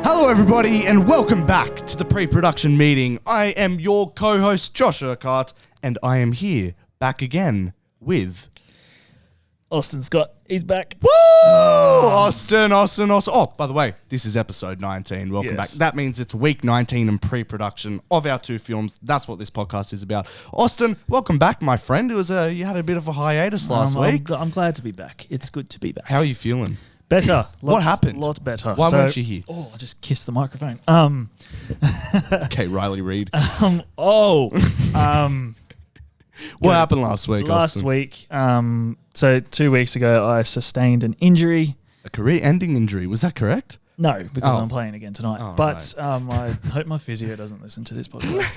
Hello everybody and welcome back to the pre-production meeting. I am your co-host Josh Urquhart and I am here back again with... Austin Scott, he's back. Woo! Austin. Oh, by the way, this is episode 19. Welcome back. That means it's week 19 in pre-production of our two films. That's what this podcast is about. Austin, welcome back, my friend. It was you had a bit of a hiatus last week. I'm glad to be back. It's good to be back. How are you feeling? Better. What happened? Lots better. Why weren't you here? Oh, I just kissed the microphone. Okay, Riley Reid. What happened last week, Austin? So 2 weeks ago, I sustained an injury. A career-ending injury. Was that correct? No, because I'm playing again tonight. I hope my physio doesn't listen to this podcast.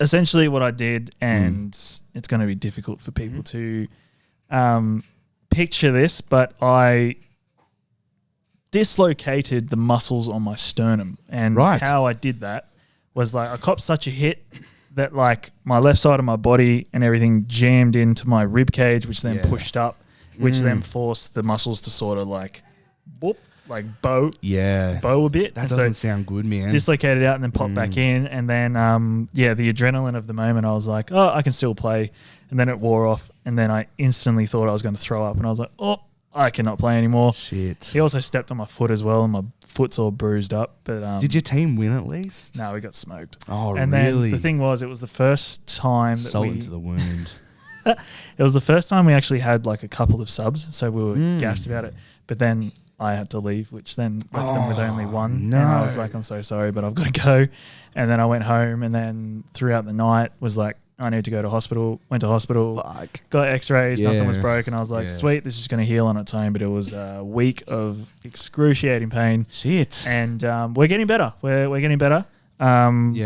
Essentially what I did, and it's going to be difficult for people to picture this, but I dislocated the muscles on my sternum. And how I did that was I copped such a hit that my left side of my body and everything jammed into my rib cage, which then pushed up, which then forced the muscles to sort of bow a bit. That doesn't sound good, man. Dislocated out and then popped back in. And then, the adrenaline of the moment, I was like, oh, I can still play. And then it wore off. And then I instantly thought I was going to throw up. And I was like, oh, I cannot play anymore. Shit. He also stepped on my foot as well, and my foot's all bruised up. But did your team win at least? No, we got smoked. Oh, and really? Then the thing was, it was the first time that Salt into the wound. It was the first time we actually had a couple of subs, so we were gassed about it. But then I had to leave, which then left them with only one. No. And I was like, I'm so sorry, but I've got to go. And then I went home, and then throughout the night was like, I need to go to hospital. Went to hospital, got x-rays, nothing was broken. I was like, sweet, this is going to heal on its own. But it was a week of excruciating pain. Shit. And we're getting better. We're getting better. And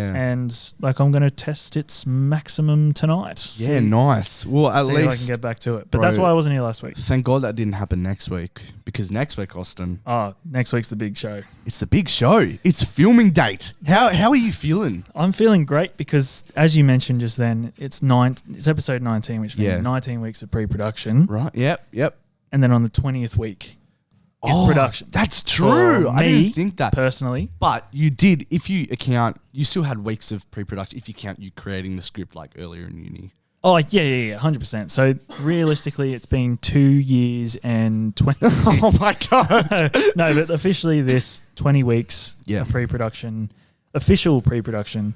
I'm going to test its maximum tonight. Yeah, nice. Well, at least if I can get back to it. But that's why I wasn't here last week. Thank God that didn't happen next week, because next week, Austin. Oh, next week's the big show. It's the big show. It's filming date. How are you feeling? I'm feeling great because, as you mentioned just then, it's episode 19, which means 19 weeks of pre-production. Right. Yep. And then on the 20th week is production. That's true. I didn't think that. Personally. But you did, if you account, you still had weeks of pre-production if you count you creating the script earlier in uni. Oh, yeah, 100%. So realistically, it's been 2 years and 20 weeks. Oh, my God. No, but officially this 20 weeks of pre-production, official pre-production,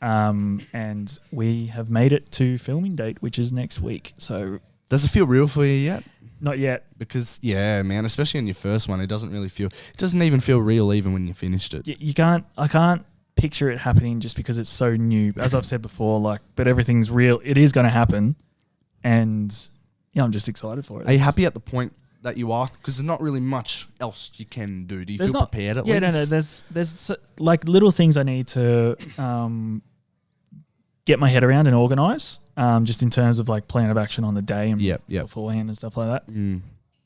and we have made it to filming date, which is next week. So does it feel real for you yet? Not yet. Because, man, especially on your first one, it doesn't even feel real even when you finished it. I can't picture it happening just because it's so new. As I've said before, but everything's real. It is going to happen. And, I'm just excited for it. Are you happy at the point that you are? Because there's not really much else you can do. Do you feel prepared at least? Yeah, no. There's little things I need to get my head around and organise. Just in terms of plan of action on the day and beforehand and stuff like that.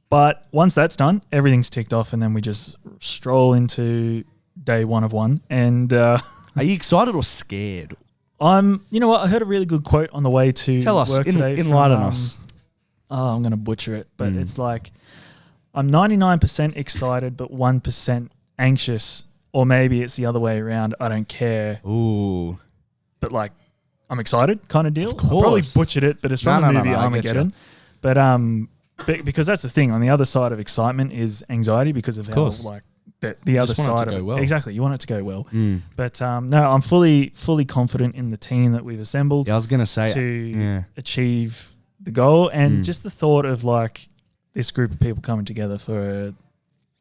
But once that's done, everything's ticked off, and then we just stroll into day 1 of 1. And are you excited or scared? You know what? I heard a really good quote on the way to work today. Enlighten us. I'm going to butcher it, but it's I'm 99% excited, but 1% anxious, or maybe it's the other way around. I don't care. Ooh, but I'm excited kind of deal. Of course. I probably butchered it, but it's from the movie Armageddon. But because that's the thing. On the other side of excitement is anxiety because of how the other side of it. Well. Exactly. You want it to go well. But no, I'm fully confident in the team that we've assembled. Yeah, I was going to say to achieve the goal, and just the thought of this group of people coming together for a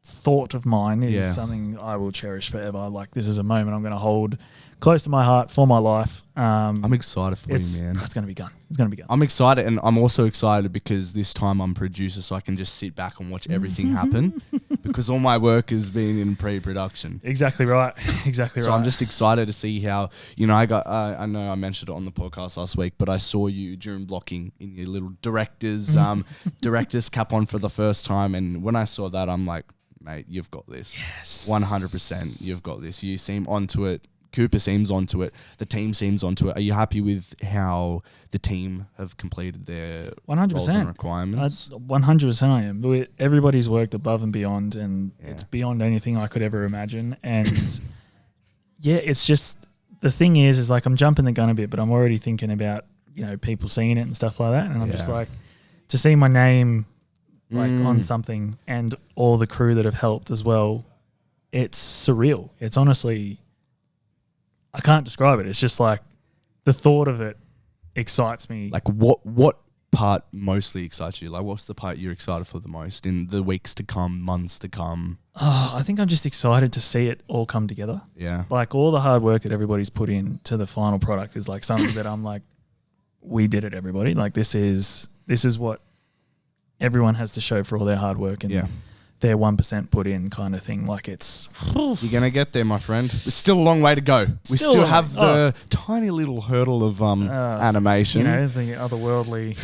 thought of mine is something I will cherish forever. This is a moment I'm going to hold close to my heart for my life. I'm excited for you, man. It's going to be good. It's going to be good. I'm excited, and I'm also excited because this time I'm producer, so I can just sit back and watch everything happen because all my work has been in pre-production. Exactly right. Exactly so right. I'm just excited to see how, I know I mentioned it on the podcast last week, but I saw you during blocking in your little director's cap on for the first time, and when I saw that, I'm like, mate, you've got this. Yes. 100%, you've got this. You seem onto it Cooper seems onto it. The team seems onto it. Are you happy with how the team have completed their 100% roles and requirements? 100% I am. Everybody's worked above and beyond, and it's beyond anything I could ever imagine. And yeah, it's just, the thing is like I'm jumping the gun a bit, but I'm already thinking about, people seeing it and stuff like that. And I'm just like, to see my name like on something and all the crew that have helped as well, it's surreal. It's honestly, I can't describe it. It's just like the thought of it excites me. Like what part mostly excites you? Like what's the part you're excited for the most in the weeks to come, months to come? Oh, I think I'm just excited to see it all come together. Yeah. Like all the hard work that everybody's put in to the final product is like something that I'm like, we did it, everybody. Like this is what everyone has to show for all their hard work and their 1% put in kind of thing. Like it's... You're going to get there, my friend. There's still a long way to go. We still have the tiny little hurdle of animation. The otherworldly...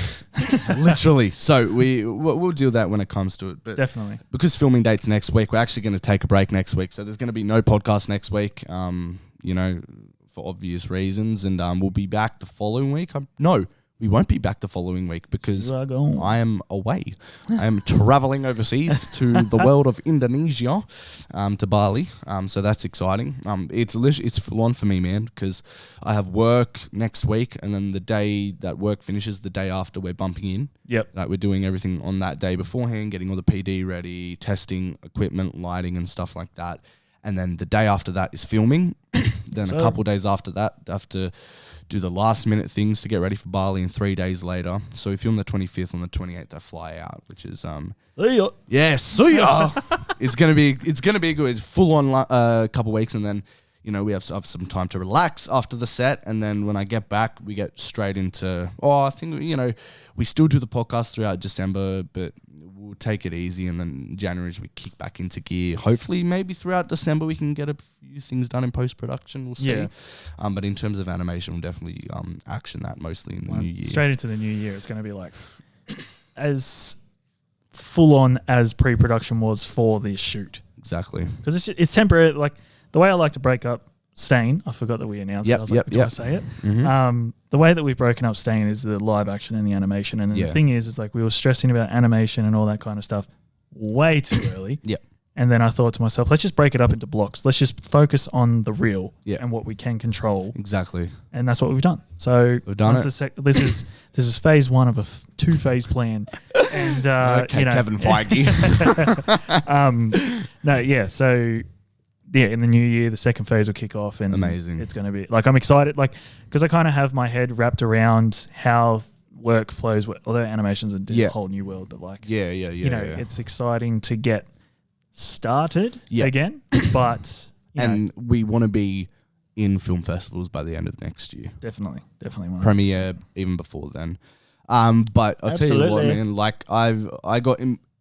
Literally. So we'll deal with that when it comes to it. But definitely. Because filming date's next week, we're actually going to take a break next week. So there's going to be no podcast next week, for obvious reasons. And we'll be back the following week. We won't be back the following week because I am away. I am traveling overseas to the world of Indonesia, to Bali. So that's exciting. It's full on for me, man, because I have work next week, and then the day that work finishes, the day after, we're bumping in. Yep. Like we're doing everything on that day beforehand, getting all the PD ready, testing equipment, lighting, and stuff like that. And then the day after that is filming. Then a couple days after that, I have to do the last minute things to get ready for Bali, and 3 days later. So we film the 25th, on the 28th I fly out, which is see ya. Yeah, see ya. It's gonna be good. It's full on couple weeks, and then we have some time to relax after the set, and then when I get back, we get straight into. I think we still do the podcast throughout December, but we'll take it easy, and then January as we kick back into gear. Hopefully, maybe throughout December we can get a few things done in post production. We'll see. Yeah. But in terms of animation, we'll definitely action that mostly in the new year. Straight into the new year, it's going to be like as full on as pre-production was for this shoot. Exactly. Because it's temporary. Like the way I like to break up Stain, I forgot that we announced it. I was like, do I say it? Mm-hmm. The way that we've broken up Stain is the live action and the animation. And then the thing is like we were stressing about animation and all that kind of stuff way too early. Yep. And then I thought to myself, let's just break it up into blocks. Let's just focus on the real and what we can control. Exactly. And that's what we've done. So we've done it. This is phase one of a two-phase plan. And okay, Kevin Feige. So in the new year, the second phase will kick off, and amazing. It's going to be like I'm excited, like because I kind of have my head wrapped around how work flows. Although animation's a whole new world, but like it's exciting to get started again. But we want to be in film festivals by the end of next year. Definitely 100%. Premiere even before then. But I'll tell you what, man. Like I got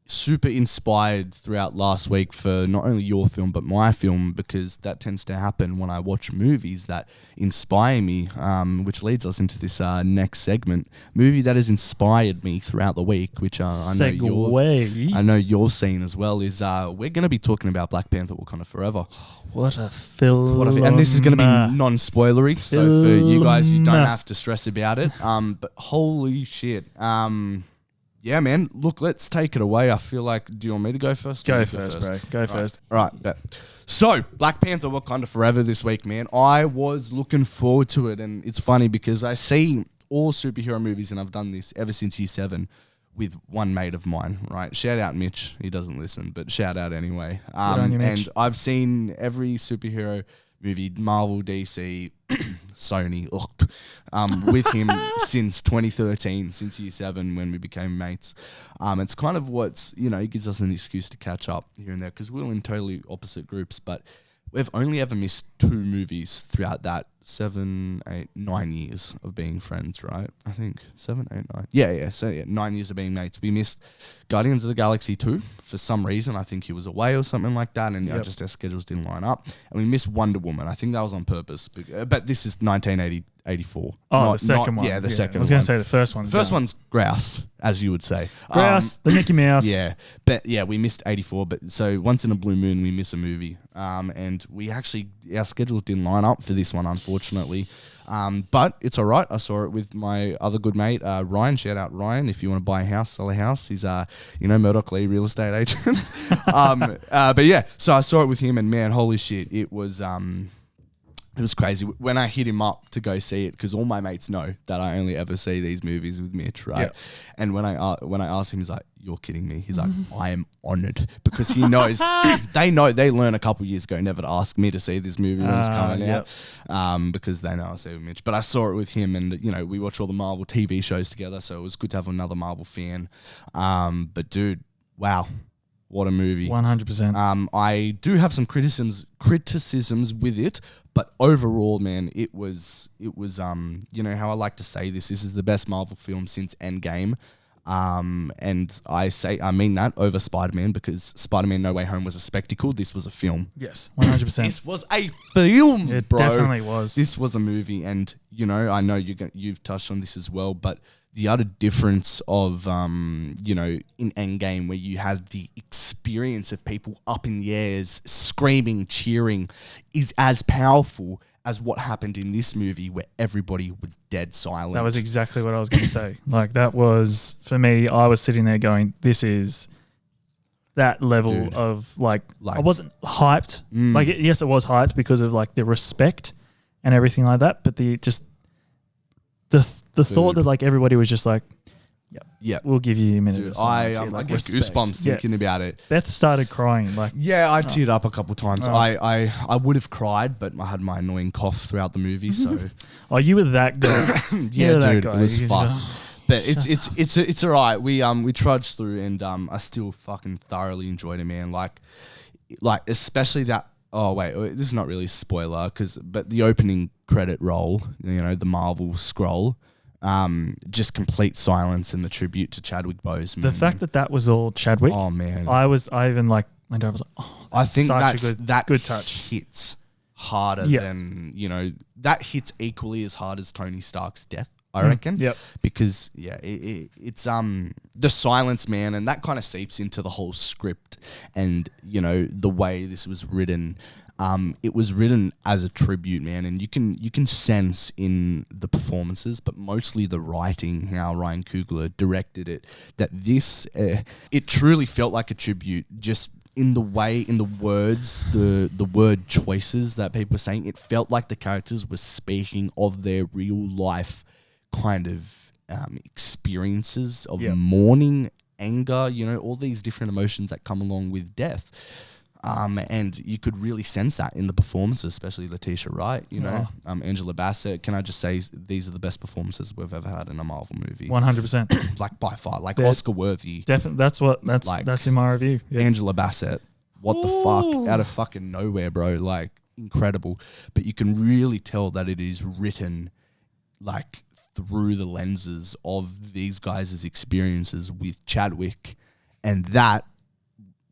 super inspired throughout last week for not only your film but my film, because that tends to happen when I watch movies that inspire me, which leads us into this next segment. Movie that has inspired me throughout the week, which I know you've seen as well, is we're going to be talking about Black Panther: Wakanda Forever. What a film. And this is going to be non-spoilery, so for you guys, you don't have to stress about it. But holy shit. Yeah, man. Look, let's take it away. I feel like, do you want me to go first? Go first, bro. Go first. All right, bet. So, Black Panther: Wakanda Forever this week, man. I was looking forward to it, and it's funny because I see all superhero movies, and I've done this ever since year 7 with one mate of mine, right? Shout out Mitch. He doesn't listen, but shout out anyway. And I've seen every superhero movie, Marvel, DC, Sony, with him since 2013, since year 7 when we became mates. It's kind of what's, it gives us an excuse to catch up here and there because we're in totally opposite groups, but we've only ever missed 2 movies throughout that 7, 8, 9 years of being friends, right? I think 7, 8, 9. Yeah. So 9 years of being mates. We missed Guardians of the Galaxy 2 for some reason. I think he was away or something like that, and just our schedules didn't line up. And we missed Wonder Woman. I think that was on purpose. But this is 1984. Oh, the second one. Yeah, the second one. I was going to say the first one. The first one's Grouse, as you would say. Grouse, the Mickey Mouse. Yeah. But yeah, we missed 84. But so once in a blue moon, we miss a movie. And our schedules didn't line up for this one, unfortunately. But it's all right. I saw it with my other good mate, Ryan. Shout out Ryan. If you want to buy a house, sell a house. He's, Murdoch Lee real estate agent. But yeah, so I saw it with him, and man, holy shit, it was crazy when I hit him up to go see it, because all my mates know that I only ever see these movies with Mitch, right? Yep. And when I asked him, he's like, "You're kidding me." He's like, "I am honoured," because he knows they learned a couple years ago never to ask me to see this movie when it's coming out, because they know I see it with Mitch. But I saw it with him, and we watch all the Marvel TV shows together, so it was good to have another Marvel fan. But dude, wow. What a movie. 100%. I do have some criticisms with it, but overall, man, it was how I like to say this is the best Marvel film since Endgame. And I mean that over Spider-Man, because Spider-Man No Way Home was a spectacle. This was a film. Yes, 100%. This was a film, it bro. Definitely was. This was a movie, and I know you've touched on this as well, but the other difference of, in Endgame, where you had the experience of people up in the airs, screaming, cheering, is as powerful as what happened in this movie, where everybody was dead silent. That was exactly what I was going to say. Like, that was, for me, I was sitting there going, this is that level. Dude, of, like, I wasn't hyped. Yes, it was hyped because of, like, the respect and everything like that, but the thought that, like, everybody was just like, we'll give you a minute. Dude, I get goosebumps thinking about it. Beth started crying. Like, I teared up a couple times. I would have cried, but I had my annoying cough throughout the movie. So, you were that guy. Dude, it was fucked. But it's all right. We trudged through, and I still fucking thoroughly enjoyed it, man. Like especially that. Oh wait, this is not really a spoiler, but the opening credit roll, the Marvel scroll. Just complete silence and the tribute to Chadwick Boseman. The fact that was all Chadwick. Oh man, I even like went over. I was like, oh, I think such that good touch hits harder than that hits equally as hard as Tony Stark's death. I reckon. Yep. Because it's the silence, man, and that kind of seeps into the whole script, and the way this was written. It was written as a tribute, man, and you can sense in the performances, but mostly the writing, how Ryan Coogler directed it, that this it truly felt like a tribute. Just in the way, in the words, the word choices that people were saying, it felt like the characters were speaking of their real life kind of experiences of mourning, anger, all these different emotions that come along with death. And you could really sense that in the performances, especially Letitia Wright, Angela Bassett. Can I just say these are the best performances we've ever had in a Marvel movie? 100%. Like, by far, like Oscar worthy. Definitely, that's in my review. Yeah. Angela Bassett, what the fuck, out of fucking nowhere, bro. Like, incredible. But you can really tell that it is written like through the lenses of these guys' experiences with Chadwick, and that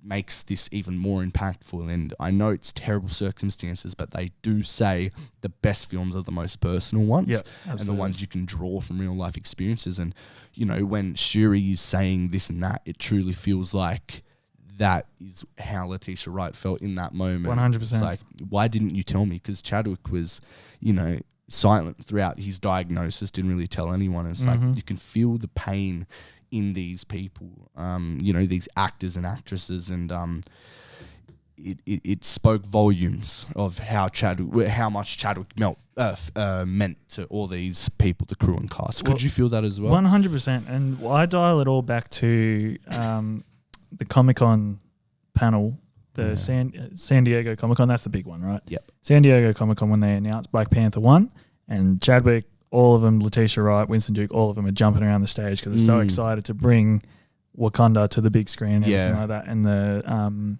makes this even more impactful. And I know it's terrible circumstances, but they do say the best films are the most personal ones, and the ones you can draw from real life experiences. And when Shuri is saying this and that, it truly feels like that is how Letitia Wright felt in that moment. 100%. It's like, why didn't you tell me? Because Chadwick was silent throughout his diagnosis, didn't really tell anyone. And it's like, you can feel the pain in these people, these actors and actresses, and it spoke volumes of how much Chadwick meant to all these people, the crew and cast. Could you feel that as well? 100%. And I dial it all back to the Comic-Con panel, the San Diego Comic-Con. That's the big one, right? Yep. San Diego Comic-Con, when they announced Black Panther 1, and Chadwick, all of them, Letitia Wright, Winston Duke, all of them are jumping around the stage because they're so excited to bring Wakanda to the big screen and everything like that. And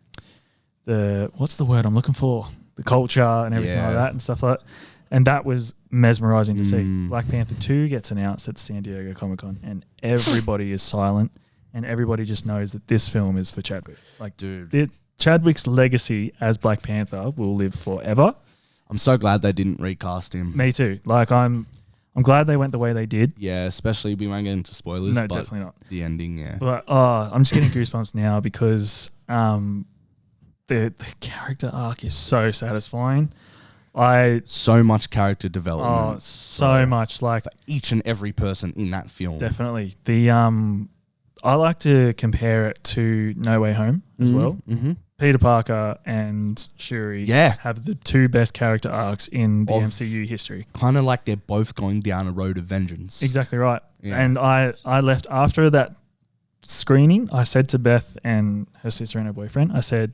the what's the word I'm looking for? The culture and everything like that and stuff like that. And that was mesmerizing to see. Black Panther 2 gets announced at San Diego Comic-Con and everybody is silent and everybody just knows that this film is for Chadwick. Like, dude, Chadwick's legacy as Black Panther will live forever. I'm so glad they didn't recast him. Me too. Like, I'm glad they went the way they did. Yeah, especially we won't get into spoilers. No, definitely not. The ending, yeah. But I'm just getting goosebumps now because the character arc is so satisfying. So much character development. Oh, so much. Like, for each and every person in that film. Definitely. I like to compare it to No Way Home as well. Mm-hmm. Peter Parker and Shuri have the two best character arcs in the MCU history. Kind of like they're both going down a road of vengeance. Exactly right. Yeah. And I left after that screening. I said to Beth and her sister and her boyfriend, I said,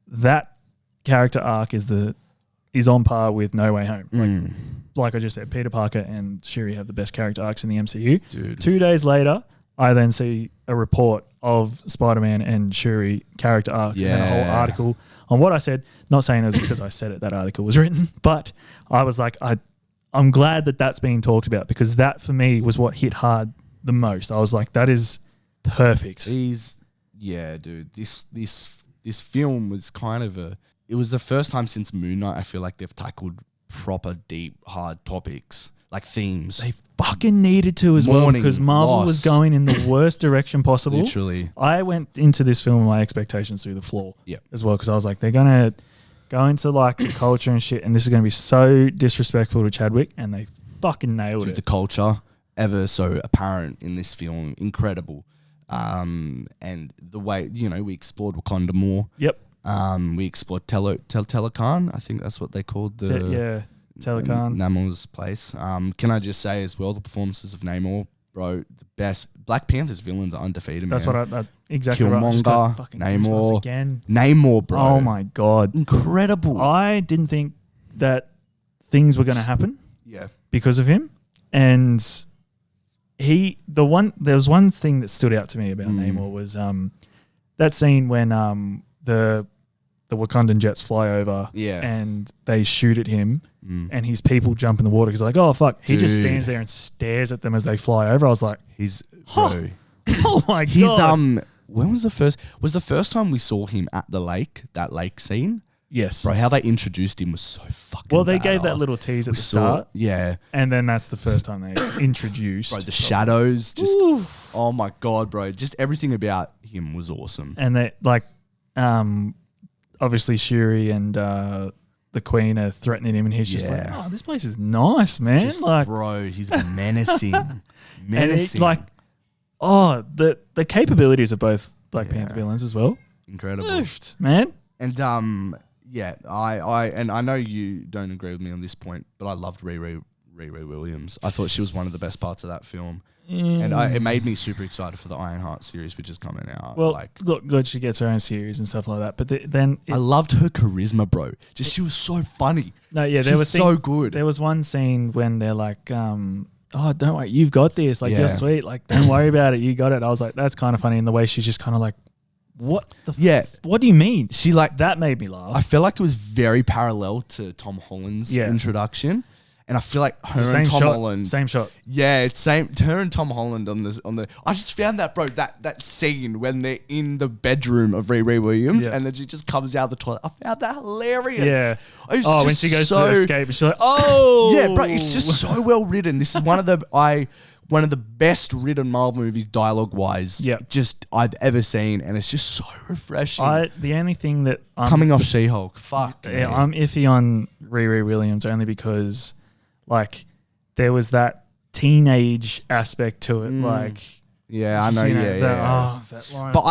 that character arc is on par with No Way Home. Like I just said, Peter Parker and Shuri have the best character arcs in the MCU. Dude. 2 days later, I then see a report of Spider-Man and Shuri character arcs and a whole article on what I said. Not saying it was because I said it, that article was written, but I was like, I'm glad that that's being talked about because that for me was what hit hard the most. I was like, that is perfect. Dude, this film was kind of it was the first time since Moon Knight I feel like they've tackled proper deep, hard topics, like themes. They fucking needed to as well because Marvel was going in the worst direction possible. Literally. I went into this film with my expectations through the floor as well because I was like, they're going to go into like the culture and shit and this is going to be so disrespectful to Chadwick and they fucking nailed it. The culture, ever so apparent in this film, incredible. And the way, we explored Wakanda more. Yep. We explored Telekan. I think that's what they called Telekan. Namor's place. Can I just say as well, the performances of Namor, bro, the best. Black Panther's villains are undefeated, That's man. what I exactly Killmonger, right. Namor again. Namor, bro. Oh my God. Incredible. I didn't think that things were going to happen. Yeah. Because of him. And there was one thing that stood out to me about Namor was that scene when the Wakandan jets fly over and they shoot at him and his people jump in the water because like, oh fuck. He just stands there and stares at them as they fly over. I was like, oh my God. When was the first time we saw him at the lake, that lake scene? Yes. Bro, how they introduced him was so fucking Well, they badass. gave that little tease at the start. Yeah. And then that's the first time they introduced. Bro, the shadows, oh my God, bro. Just everything about him was awesome. And they like, obviously Shuri and the Queen are threatening him and he's just like, oh, this place is nice, man. Bro, he's menacing. menacing. The capabilities of both Black Panther villains as well. Incredible. Man. And I know you don't agree with me on this point, but I loved Riri Williams. I thought she was one of the best parts of that film. And it made me super excited for the Ironheart series, which is coming out. Well, look, good, she gets her own series and stuff like that. But then I loved her charisma, bro. She was so funny. No, yeah, she was so good. There was one scene when they're like, "Oh, don't worry, you've got this. Like, you're sweet. Like, don't worry about it. You got it." I was like, "That's kind of funny." And the way she's just kind of like, "What the? What do you mean?" She that made me laugh. I feel like it was very parallel to Tom Holland's introduction. And I feel like her and Tom Holland, same shot. Yeah, it's same. Her and Tom Holland on the. I just found that, bro. That scene when they're in the bedroom of Riri Williams, and then she just comes out of the toilet. I found that hilarious. Yeah. When she goes to escape, and she's like, "Oh, yeah, bro." It's just so well written. This is one of the best written Marvel movies, dialogue wise. Just I've ever seen, and it's just so refreshing. The only thing that coming off She-Hulk, fuck. Yeah, I'm iffy on Riri Williams only because. Like, there was that teenage aspect to it. Like, yeah, I know. That line. But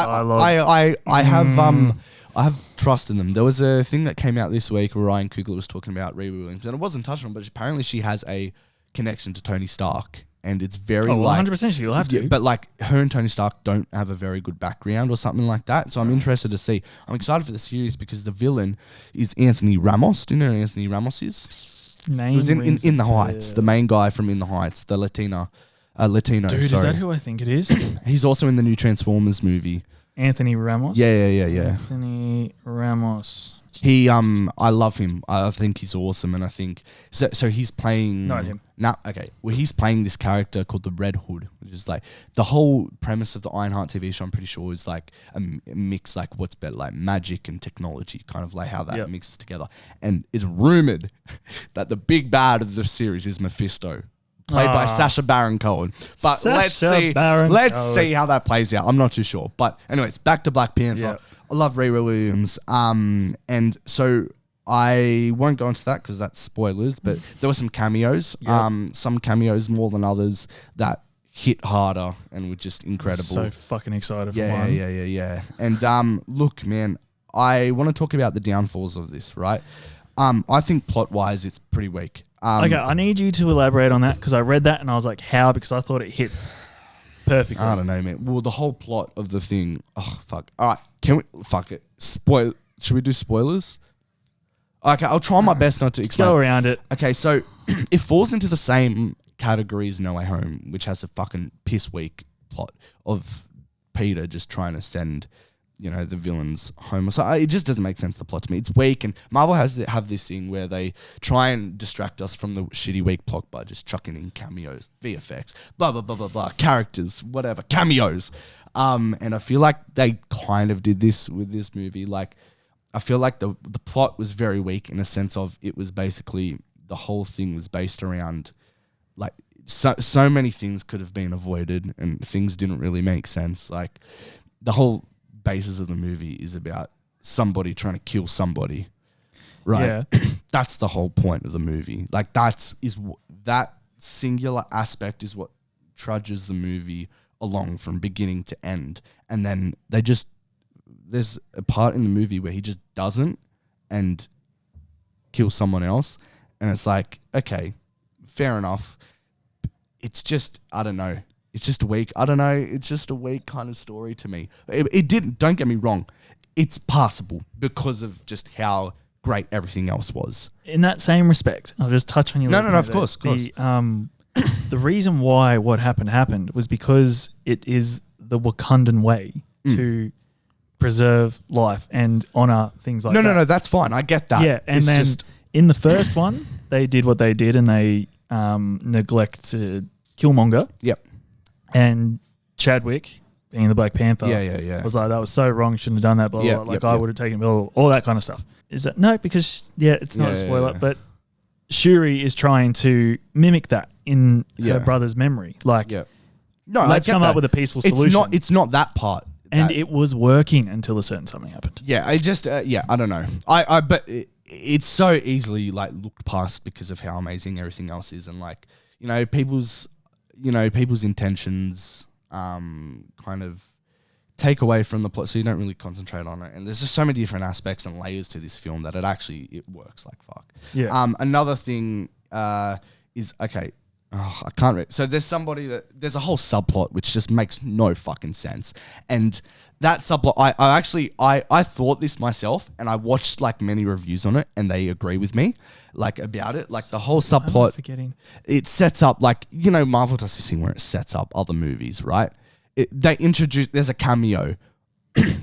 I have trust in them. There was a thing that came out this week where Ryan Coogler was talking about Riri Williams, and it wasn't touched on, but apparently she has a connection to Tony Stark, and it's very 100% she'll have to. But like her and Tony Stark don't have a very good background or something like that. So I'm interested to see. I'm excited for the series because the villain is Anthony Ramos. Do you know who Anthony Ramos is? Name he was in The Heights, the main guy from In the Heights, the Latino. Dude, is that who I think it is? He's also in the new Transformers movie. Anthony Ramos? Yeah. Anthony Ramos. I love him. I think he's awesome, and I think so he's playing. Not him. Okay. Well, he's playing this character called the Red Hood, which is like the whole premise of the Ironheart TV show. I'm pretty sure is like a mix, like what's better, like magic and technology, kind of like how that mixes together. And it's rumored that the big bad of the series is Mephisto, played by Sacha Baron Cohen. But let's see how that plays out. I'm not too sure. But anyways, back to Black Panther. Yeah. I love Riri Williams. And so I won't go into that because that's spoilers, but there were some cameos. Yep. Some cameos more than others that hit harder and were just incredible. So fucking excited for one. Yeah. And look, man, I want to talk about the downfalls of this, right? I think plot-wise, it's pretty weak. Okay, I need you to elaborate on that because I read that and I was like, how? Because I thought it hit perfectly. I don't know, man. Well, the whole plot of the thing. Oh, fuck. All right, can we? Fuck it. Should we do spoilers? Okay, I'll try my best not to explain. Go around it. Okay, so it falls into the same category as No Way Home, which has a fucking piss weak plot of Peter just trying to send, the villains home. So it just doesn't make sense, the plot to me. It's weak, and Marvel have this thing where they try and distract us from the shitty weak plot by just chucking in cameos, VFX, blah, blah, blah, blah, blah, characters, whatever, cameos. And I feel like they kind of did this with this movie. Like, I feel like the plot was very weak in a sense of it was basically the whole thing was based around like so many things could have been avoided and things didn't really make sense. Like the whole basis of the movie is about somebody trying to kill somebody, right? Yeah. That's the whole point of the movie. Like that singular aspect is what trudges the movie along from beginning to end, and then there's a part in the movie where he just doesn't and kills someone else. And it's like, okay, fair enough. It's just, I don't know. It's just weak. I don't know. It's just a weak kind of story to me. It didn't, don't get me wrong. It's passable because of just how great everything else was. In that same respect, I'll just touch on your... No, of course. The reason why what happened was because it is the Wakandan way to preserve life and honor things like that. No, that's fine. I get that. Yeah, and then in the first one, they did what they did and they neglected Killmonger. Yep. And Chadwick, being the Black Panther, was like, that was so wrong, shouldn't have done that, blah, blah, blah. Like, I would have taken all that kind of stuff. Is that... No, because, it's not a spoiler, but Shuri is trying to mimic that in her brother's memory. Like, no, let's come up with a peaceful solution. It's not that part. And it was working until a certain something happened. Yeah, I just, I don't know. But it's so easily like looked past because of how amazing everything else is, and like people's intentions kind of take away from the plot, so you don't really concentrate on it. And there's just so many different aspects and layers to this film that it works like fuck. Yeah. Another thing is okay. Oh, I can't read. So there's a whole subplot which just makes no fucking sense. And that subplot, I thought this myself, and I watched like many reviews on it, and they agree with me like about it. Like the whole subplot, it sets up like, Marvel does this thing where it sets up other movies, right? There's a cameo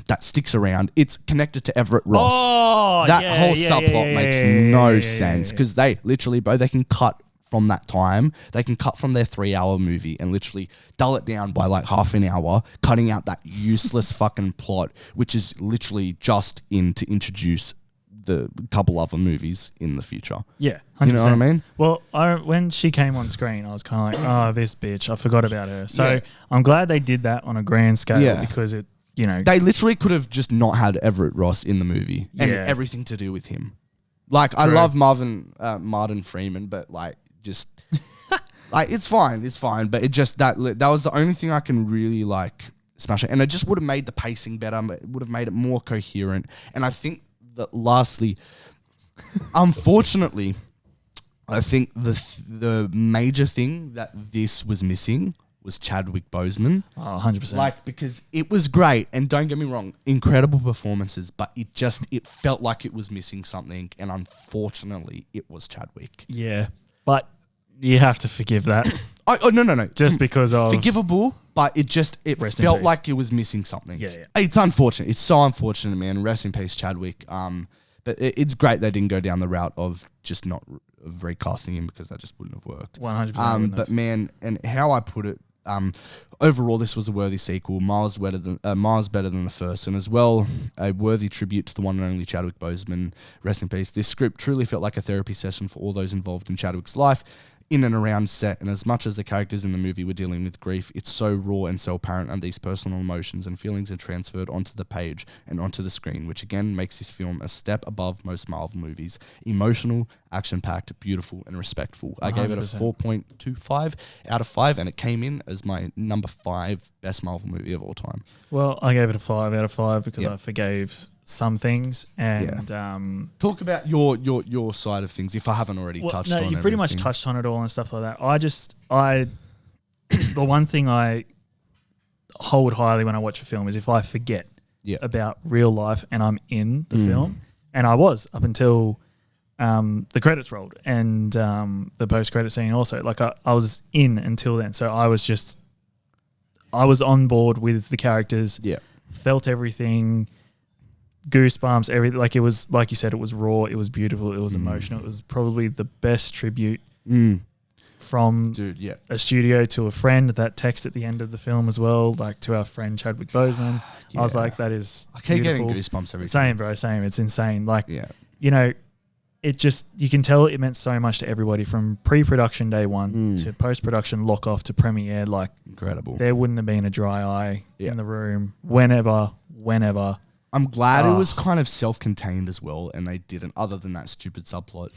that sticks around. It's connected to Everett Ross. Oh, that whole subplot makes no sense because they literally, bro, they can cut from that time. They can cut from their 3-hour movie and literally dull it down by like half an hour, cutting out that useless fucking plot, which is literally just to introduce the couple other movies in the future. Yeah, 100%. You know what I mean? Well, when she came on screen, I was kind of like, oh, this bitch, I forgot about her. So I'm glad they did that on a grand scale because it, They literally could have just not had Everett Ross in the movie and everything to do with him. Like, true. I love Martin Freeman, but like, just like it's fine, but it just that was the only thing I can really like smash it, and it just would have made the pacing better. It would have made it more coherent, and I think that lastly, unfortunately, I think the major thing that this was missing was Chadwick Boseman. Oh, 100%. Like, because it was great, and don't get me wrong, incredible performances, but it felt like it was missing something, and unfortunately, it was Chadwick. Yeah, but you have to forgive that. No. Just because of... Forgivable, but it felt like it was missing something. Yeah. It's unfortunate. It's so unfortunate, man. Rest in peace, Chadwick. But it's great they didn't go down the route of just not of recasting him, because that just wouldn't have worked. 100%. But man, and how I put it, overall this was a worthy sequel, miles better than the first, and as well a worthy tribute to the one and only Chadwick Boseman. Rest in peace. This script truly felt like a therapy session for all those involved in Chadwick's life, in and around set, and as much as the characters in the movie were dealing with grief, it's so raw and so apparent, and these personal emotions and feelings are transferred onto the page and onto the screen, which again makes this film a step above most Marvel movies. Emotional, action-packed, beautiful, and respectful. I gave it a 4.25 out of 5, and it came in as my number 5 best Marvel movie of all time. Well, I gave it a 5 out of 5 because I forgave some things, and talk about your side of things if I haven't already touched on it. You've pretty much touched on it all and stuff like that. I the one thing I hold highly when I watch a film is if I forget about real life and I'm in the film, and I was up until the credits rolled and the post-credit scene also. Like I was in until then, so I was on board with the characters. Felt everything. Goosebumps, everything. Like it was, like you said, it was raw, it was beautiful, it was emotional. It was probably the best tribute from a studio to a friend. That text at the end of the film as well, like to our friend Chadwick Boseman. I was like, that is I keep beautiful. getting goosebumps every time. Same, bro, same. It's insane. Like, you know, it just, you can tell it meant so much to everybody from pre-production day one to post-production lock-off to premiere. Like, incredible. There wouldn't have been a dry eye in the room whenever. I'm glad it was kind of self-contained as well, and they didn't, other than that stupid subplot.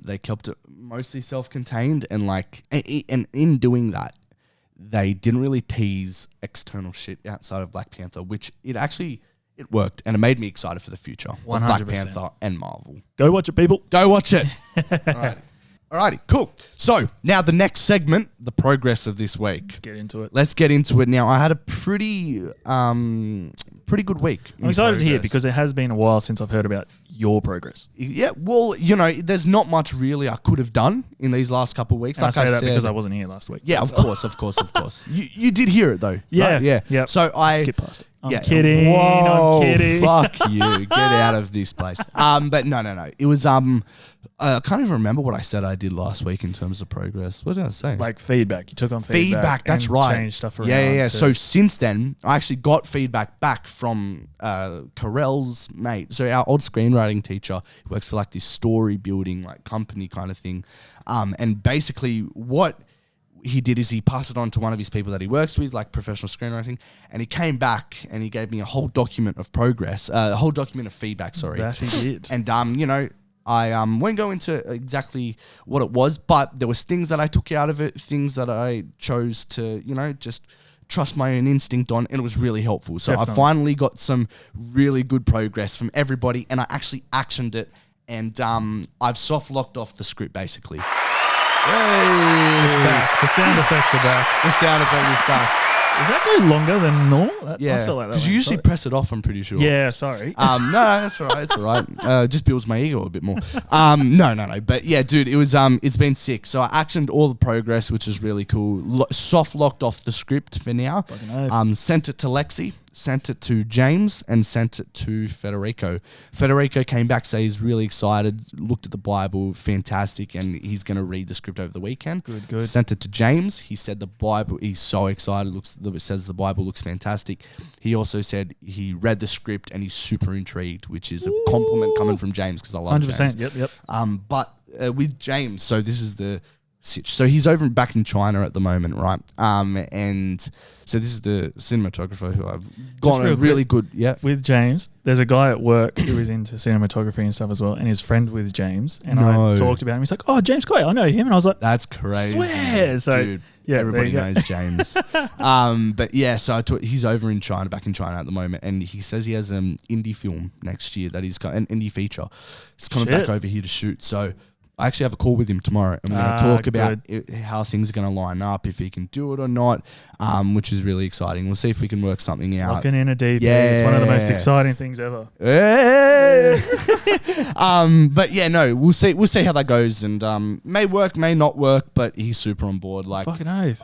They kept it mostly self-contained, and and in doing that, they didn't really tease external shit outside of Black Panther, which it worked, and it made me excited for the future of Black Panther and Marvel. Go watch it, people. Go watch it. Alrighty, cool. So now the next segment, the progress of this week. Let's get into it now. I had a pretty good week. I'm excited to hear, because it has been a while since I've heard about your progress. Yeah, well, you know, there's not much really I could have done in these last couple of weeks. And like I say that because I wasn't here last week. Yeah, of course. You did hear it though. Yeah, right? Yeah. Yep. So I skip past it. I'm kidding. I'm kidding. Fuck you. Get out of this place. But no. It was I can't even remember what I said I did last week in terms of progress. What did I say? Like feedback. You took on feedback. That's right. Changed stuff around. Yeah. So since then, I actually got feedback back from Carell's mate. So our old screenwriting teacher works for like this story building like company kind of thing. And basically what he did is he passed it on to one of his people that he works with, like professional screenwriting, and he came back and he gave me a whole document of progress, a whole document of feedback, sorry. That he did. And, you know, I won't go into exactly what it was, but there was things that I took out of it, things that I chose to, you know, just trust my own instinct on, and it was really helpful. So I finally got some really good progress from everybody, and I actually actioned it, and I've soft locked off the script basically. Yay! It's back. The sound effects are back. The sound effect is back. Does that go longer than normal? Yeah, because you usually press it off, I'm pretty sure. Yeah, sorry. No, that's all right. It's all right. Just builds my ego a bit more. No. But yeah, dude, it was it's been sick. So I actioned all the progress, which is really cool. Soft locked off the script for now. Sent it to Lexi, sent it to James, and sent it to Federico. Federico came back, say he's really excited, looked at the Bible, fantastic, and he's going to read the script over the weekend. Good. Sent it to James. He said the Bible, he's so excited, says the Bible looks fantastic. He also said he read the script and he's super intrigued, which is a compliment coming from James, because I love 100%, James. Yep. But with James, so this is the sitch. So he's back in China at the moment, right? And so this is the cinematographer who I've got a really good. Yeah. With James, there's a guy at work who is into cinematography and stuff as well, and he's friends with James. And I talked about him. He's like, "Oh, James Coy, I know him." And I was like, "That's crazy." Swear. So dude, yeah, everybody knows James. But yeah, so he's over in China, back in China at the moment, and he says he has an indie film next year that he's got an indie feature. He's coming back over here to shoot. So I actually have a call with him tomorrow, and we're going to talk about how things are going to line up, if he can do it or not, which is really exciting. We'll see if we can work something out. Locking in a DP. Yeah. It's one of the most exciting things ever. But yeah, no, we'll see how that goes, and may work, may not work, but he's super on board. Like, fucking oath.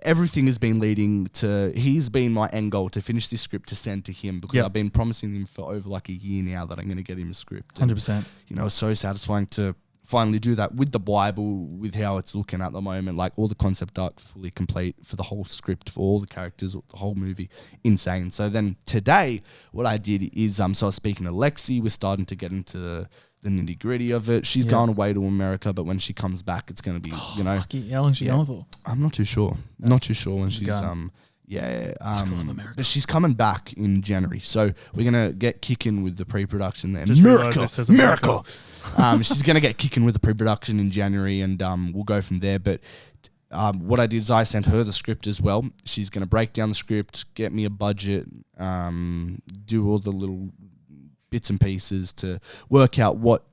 Everything has been leading to, he's been my end goal to finish this script to send to him, because I've been promising him for over like a year now that I'm going to get him a script. 100%. You know, it's so satisfying to finally do that with the Bible, with how it's looking at the moment, like all the concept art fully complete for the whole script, for all the characters, the whole movie, insane. So then today, what I did is, so I was speaking to Lexi, we're starting to get into the nitty gritty of it. She's gone away to America, but when she comes back, it's going to be, you know. How long is she going for? I'm not too sure. Not too sure when she's, but she's coming back in January, so we're gonna get kicking with the pre-production there. Just miracle. She's gonna get kicking with the pre-production in January, and we'll go from there. But what I did is I sent her the script as well. She's gonna break down the script, get me a budget, do all the little bits and pieces to work out what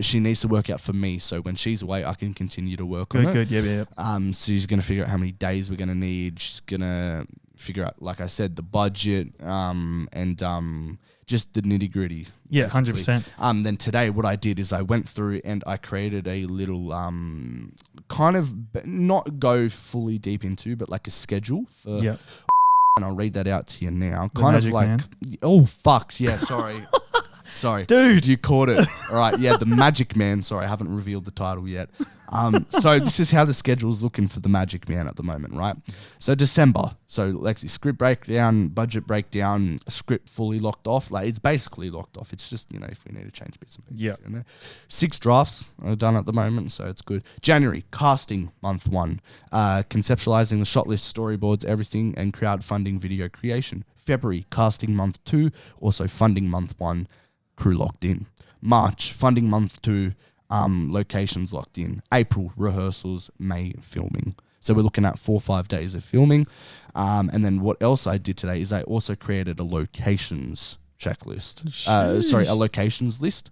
she needs to work out for me, so when she's away, I can continue to work on it. Good, yeah. So she's going to figure out how many days we're going to need. She's going to figure out, like I said, the budget, and just the nitty gritty. Yeah, 100%. Then today, what I did is I went through and I created a little kind of not go fully deep into, but like a schedule for. Yeah. And I'll read that out to you now. The kind of like, man. Oh fuck, yeah, sorry. Sorry. Dude, you caught it. All right. Yeah, the Magic Man. Sorry, I haven't revealed the title yet. So this is how the schedule's looking for the Magic Man at the moment, right? So December. So Lexi, script breakdown, budget breakdown, script fully locked off. Like, it's basically locked off. It's just, you know, if we need to change bits and pieces in there. 6 drafts are done at the moment, so it's good. January, casting month 1. Conceptualizing the shot list, storyboards, everything, and crowdfunding video creation. February, casting month 2, also funding month 1. Crew locked in. March, funding month 2, locations locked in. April, rehearsals. May, filming. So we're looking at 4 or 5 days of filming. And then what else I did today is I also created a locations checklist. A locations list.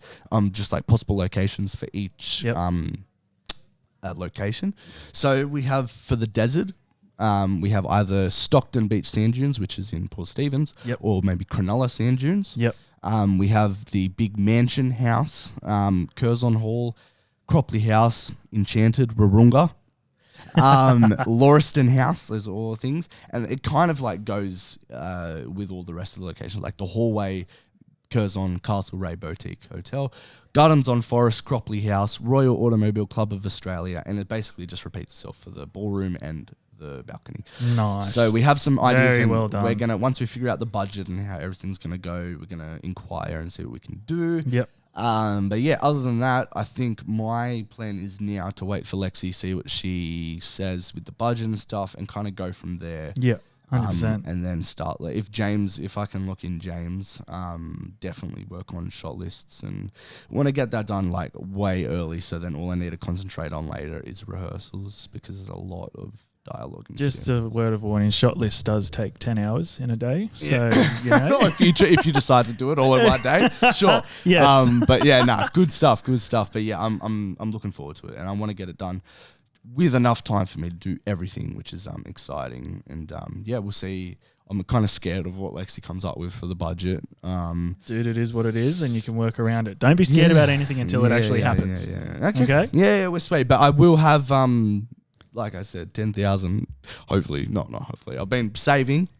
Just like possible locations for each location. So we have for the desert, we have either Stockton Beach Sand Dunes, which is in Port Stephens, or maybe Cronulla Sand Dunes. We have the big mansion house, Curzon Hall, Cropley House, Enchanted, Warunga, Lauriston House. Those are all things. And it kind of like goes with all the rest of the locations, like the hallway, Curzon, Castlereagh Boutique Hotel, Gardens on Forest, Cropley House, Royal Automobile Club of Australia, and it basically just repeats itself for the ballroom and the balcony. Nice. So we have some ideas. Very well done. We're gonna, once we figure out the budget and how everything's gonna go, we're gonna inquire and see what we can do. But yeah, other than that, I think my plan is now to wait for Lexi, see what she says with the budget and stuff, and kind of go from there. 100%. And then start. If I can look in James, definitely work on shot lists, and want to get that done like way early. So then all I need to concentrate on later is rehearsals, because there's a lot of dialogue. Just a word of warning: shot list does take 10 hours in a day. So you know, if you decide to do it all in one day, sure. Yes. But yeah, good stuff. But yeah, I'm looking forward to it, and I want to get it done with enough time for me to do everything, which is exciting. And we'll see. I'm kind of scared of what Lexi comes up with for the budget. Dude, it is what it is, and you can work around it. Don't be scared about anything until it actually happens. Okay. Yeah, we're sweet. But I will have, like I said, 10,000. Hopefully, not hopefully. I've been saving.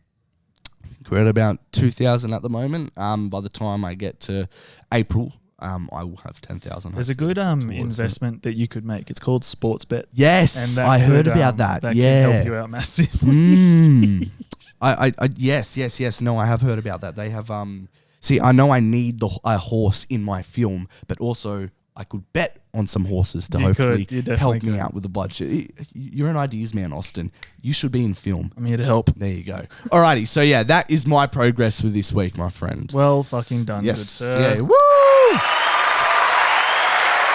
We're at about 2,000 at the moment. By the time I get to April, I will have 10,000. There's a good investment that you could make. It's called Sportsbet. Yes, I heard about that. That can help you out massively. Yes. No, I have heard about that. They have. See, I know I need a horse in my film, but also I could bet on some horses to hopefully help me out with the budget. You're an ideas man, Austin. You should be in film. I'm here to help. There you go. Alrighty, so yeah, that is my progress for this week, my friend. Well fucking done. Yes. Good sir. Yeah. Woo!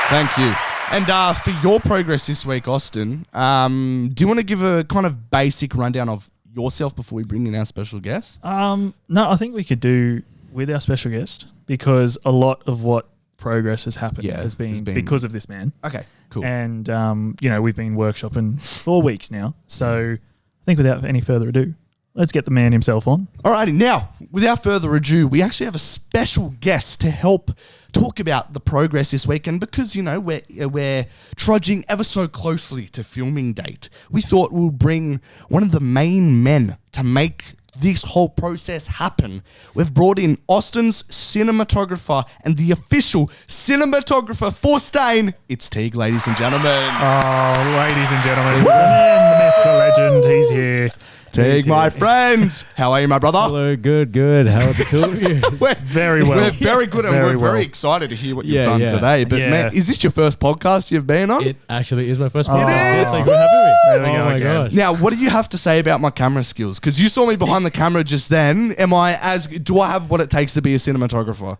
Thank you. And for your progress this week, Austin, do you want to give a kind of basic rundown of yourself before we bring in our special guest? No, I think we could do with our special guest, because a lot of what progress has happened has been because of this man. Okay, cool. And, we've been workshopping for weeks now. So I think without any further ado, let's get the man himself on. Alrighty, now, without further ado, we actually have a special guest to help talk about the progress this week. And because, we're trudging ever so closely to filming date, we thought we'll bring one of the main men to make this whole process happen. We've brought in Austin's cinematographer and the official cinematographer for Stain. It's Tigue, ladies and gentlemen. Oh, ladies and gentlemen. The man, the myth, the legend. He's here. Tigue, my friend. How are you, my brother? Hello, good. How are the two of you? We're very well. We're very good, and we're very excited to hear what you've done today. But man, is this your first podcast you've been on? It actually is my first podcast. It is? Thank you for having me. There we go my again. gosh. Now, what do you have to say about my camera skills? Because you saw me behind the camera just then. Do I have what it takes to be a cinematographer?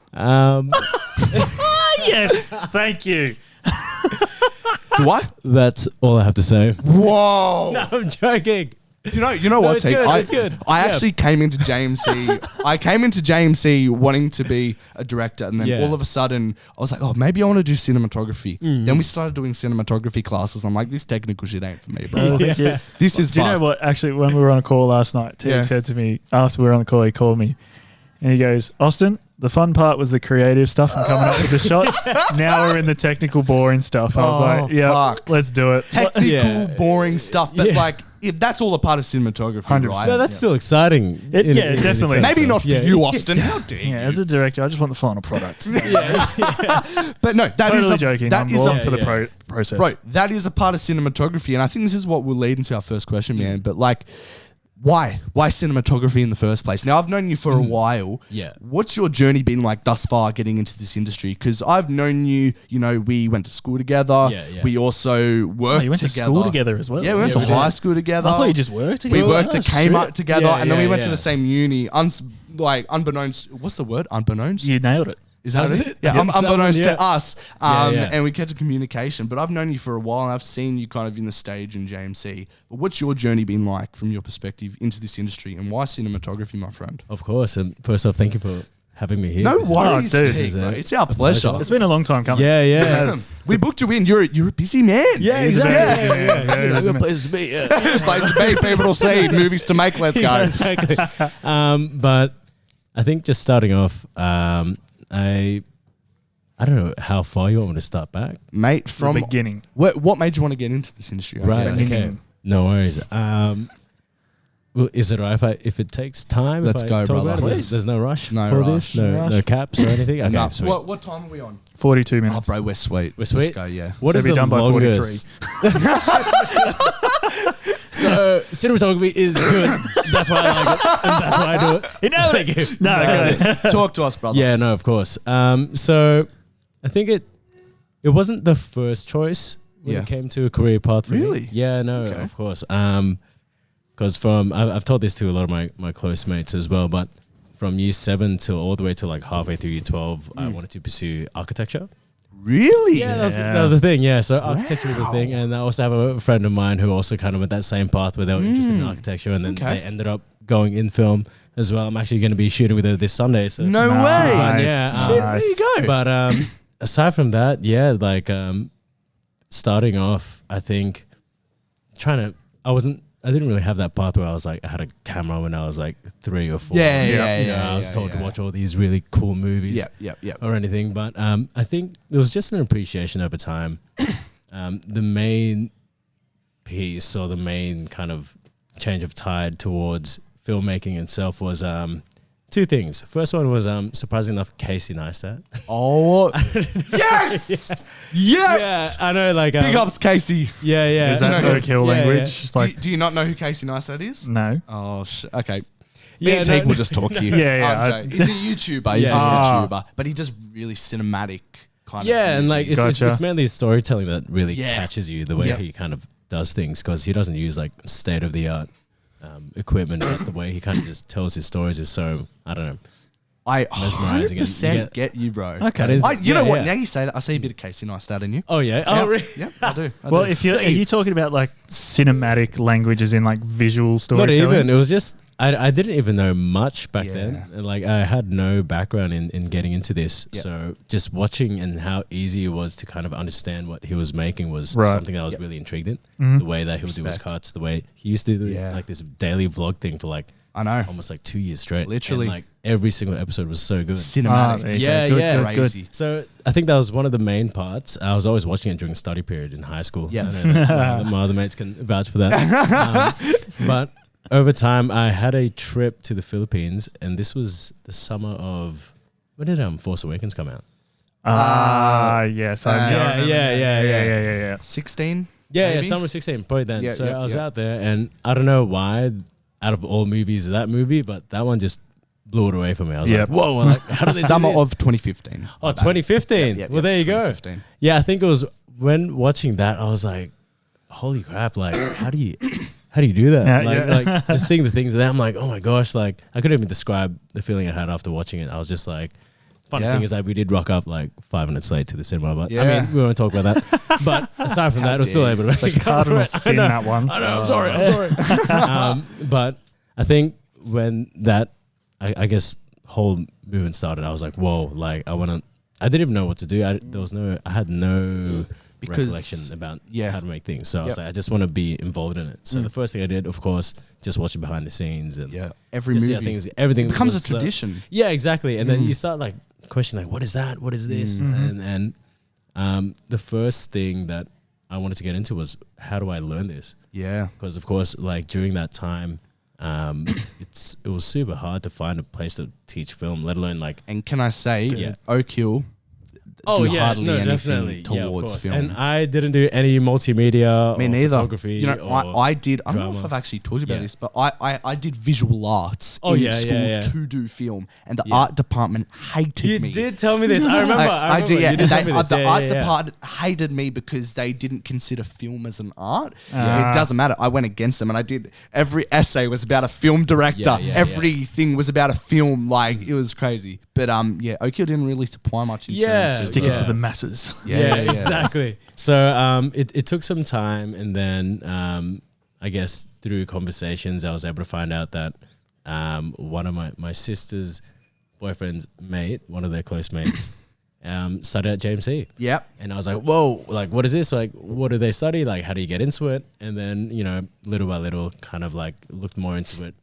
Yes, thank you. Do I? That's all I have to say. Whoa. No, I'm joking. You know what, it's Tigue? good, it's good. I actually came into JMC. I came into JMC wanting to be a director, and then all of a sudden I was like, oh, maybe I want to do cinematography. Then we started doing cinematography classes. I'm like, this technical shit ain't for me, bro. This is. Do you know what? Actually, when we were on a call last night, Tigue said to me after we were on the call, he called me, and he goes, Austin, the fun part was the creative stuff and coming up with the shots. Now we're in the technical, boring stuff. I was like, yeah, let's do it. Technical, boring stuff, but like. If that's all a part of cinematography, 100%. Right? No, that's still exciting. Definitely. Maybe not for you, Austin. How dare you? Yeah, as a director, I just want the final product. But no, that totally is joking. I'm on for the process. Bro, that is a part of cinematography, and I think this is what will lead into our first question, man. But like, why cinematography in the first place? Now, I've known you for a while. Yeah. What's your journey been like thus far getting into this industry? Because I've known you, we went to school together. Yeah. We also worked together. You went to school together as well. Yeah, we went to high school together. I thought you just worked together. We worked at Kmart together, and then we went to yeah. the same uni. Unbeknownst, what's the word? Unbeknownst? You nailed it. Is that Was it? it? Yeah, Yeah, unbeknownst yeah. to us. Yeah. And we kept in communication. But I've known you for a while, and I've seen you kind of in the stage in JMC. But what's your journey been like from your perspective into this industry, and why cinematography, my friend? Of course. And first off, thank you for having me here. No worries, dude. Tigue, mate. It's our pleasure. It's been a long time coming. Yeah. We booked you in. You're a busy man. Yeah, He's exactly. Yeah. Good place to be. Yeah. Place to be, people to see, movies to make. Let's go. Exactly. But I think just starting off, I don't know how far you want me to start back. Mate, from the beginning. What made you want to get into this industry? Right, Okay. okay. No worries. Well, is it right if it takes time? Let's if I go, talk brother. about it? Please. There's no rush No for rush. this? No caps or anything? Okay, No. sweet. What time are we on? 42 Oh, minutes. bro, we're sweet. We're sweet? Let's go, yeah. What So is be the done by longest? 43. So cinematography is good. That's why I like it. And that's why I do it. You know Thank you. No, Talk to us, brother. Yeah, no, of course. So I think it wasn't the first choice when it came to a career path for Really? me. Yeah, no, Okay. of course. Because I've told this to a lot of my close mates as well, but from year 7 to all the way to like halfway through year 12, I wanted to pursue architecture. Really? Yeah, that was the thing. Yeah, so architecture was the thing, and I also have a friend of mine who also kind of went that same path where they were interested in architecture, and then they ended up going in film as well. I'm actually going to be shooting with her this Sunday. So No way. Nice. Yeah, Shit, there you go. But aside from that, yeah, like starting off, I think I didn't really have that path where I was like, I had a camera when I was like 3 or 4. Yeah, I was told to watch all these really cool movies. Yeah. Or anything, but I think it was just an appreciation over time. The main piece or the main kind of change of tide towards filmmaking itself was 2 things. First one was surprisingly enough, Casey Neistat. Oh, yes! Yes! Yeah, I know, like Big ups, Casey. Yeah. Is that overkill language? Yeah. It's like, Do you not know who Casey Neistat is? no. Oh, okay. Me Yeah, and Tigue no. will just talk here. Yeah. He's a YouTuber. He's a YouTuber. But he does really cinematic kind of Yeah, and like Gotcha. it's mainly his storytelling that really Yeah. catches you, the way he kind of does things, because he doesn't use like state of the art equipment, but the way he kind of just tells his stories is so, I don't know. I mesmerizing. 100% get you, bro. Okay. You know what? Now you say that, I see a bit of Casey Neistat in you. Oh yeah. Oh really? Yeah, I do. Well, are you talking about like cinematic languages in like visual Not storytelling? even. It was just I didn't even know much back then. Like I had no background in getting into this. Yep. So just watching and how easy it was to kind of understand what he was making was something that I was really intrigued in. The way that he would do his cuts, the way he used to do like this daily vlog thing for like I know almost like 2 years straight. Literally. And like every single episode was so good. Cinematic. Good. So I think that was one of the main parts. I was always watching it during study period in high school. Yeah. My other mates can vouch for that. But over time, I had a trip to the Philippines, and this was the summer of, when did Force Awakens come out? Yes. Yeah. 16? Yeah, summer 16, probably then. Yeah, I was out there, and I don't know why, out of all movies, that movie, but that one just blew it away from me. I was like, whoa, like, how did they Summer do this? of 2015. Oh, 2015. Well, there you go. Yeah, I think it was when watching that, I was like, holy crap, like, how do you do that? Like just seeing the things there, I'm like, oh my gosh, like I couldn't even describe the feeling I had after watching it. I was just like, funny thing is that we did rock up like 5 minutes late to the cinema, but I mean, we won't talk about that. But aside from that, I was still able to make it's a cardinal sin, that one. I know, I'm sorry. But I think when that, I guess, whole movement started, I was like, whoa, like I didn't even know what to do. I had no recollection about how to make things. So I was like, I just want to be involved in it. So the first thing I did, of course, just watching behind the scenes and every movie. Everything it becomes a tradition. Yeah, exactly. And then you start like questioning, like, what is that? What is this? And the first thing that I wanted to get into was, how do I learn this? Yeah. Because of course, like during that time, it was super hard to find a place to teach film, let alone like. And can I say, Oak Hill hardly anything towards film. And I didn't do any multimedia. Me neither. Photography. You know, I did. I don't know if I've actually told you about this, but I did visual arts in school to do film, and the art department hated me. You did tell me this. I remember. I did. Yeah, the art department hated me because they didn't consider film as an art. It doesn't matter. I went against them, and I did. Every essay was about a film director. Everything was about a film. Like it was crazy. But Oak Hill didn't really supply much. Stick it to the masses. Exactly. So it took some time, and then I guess through conversations, I was able to find out that one of my sister's boyfriend's mate, one of their close mates, studied at JMC. Yeah. And I was like, whoa, like, what is this? Like, what do they study? Like, how do you get into it? And then, you know, little by little, kind of like looked more into it.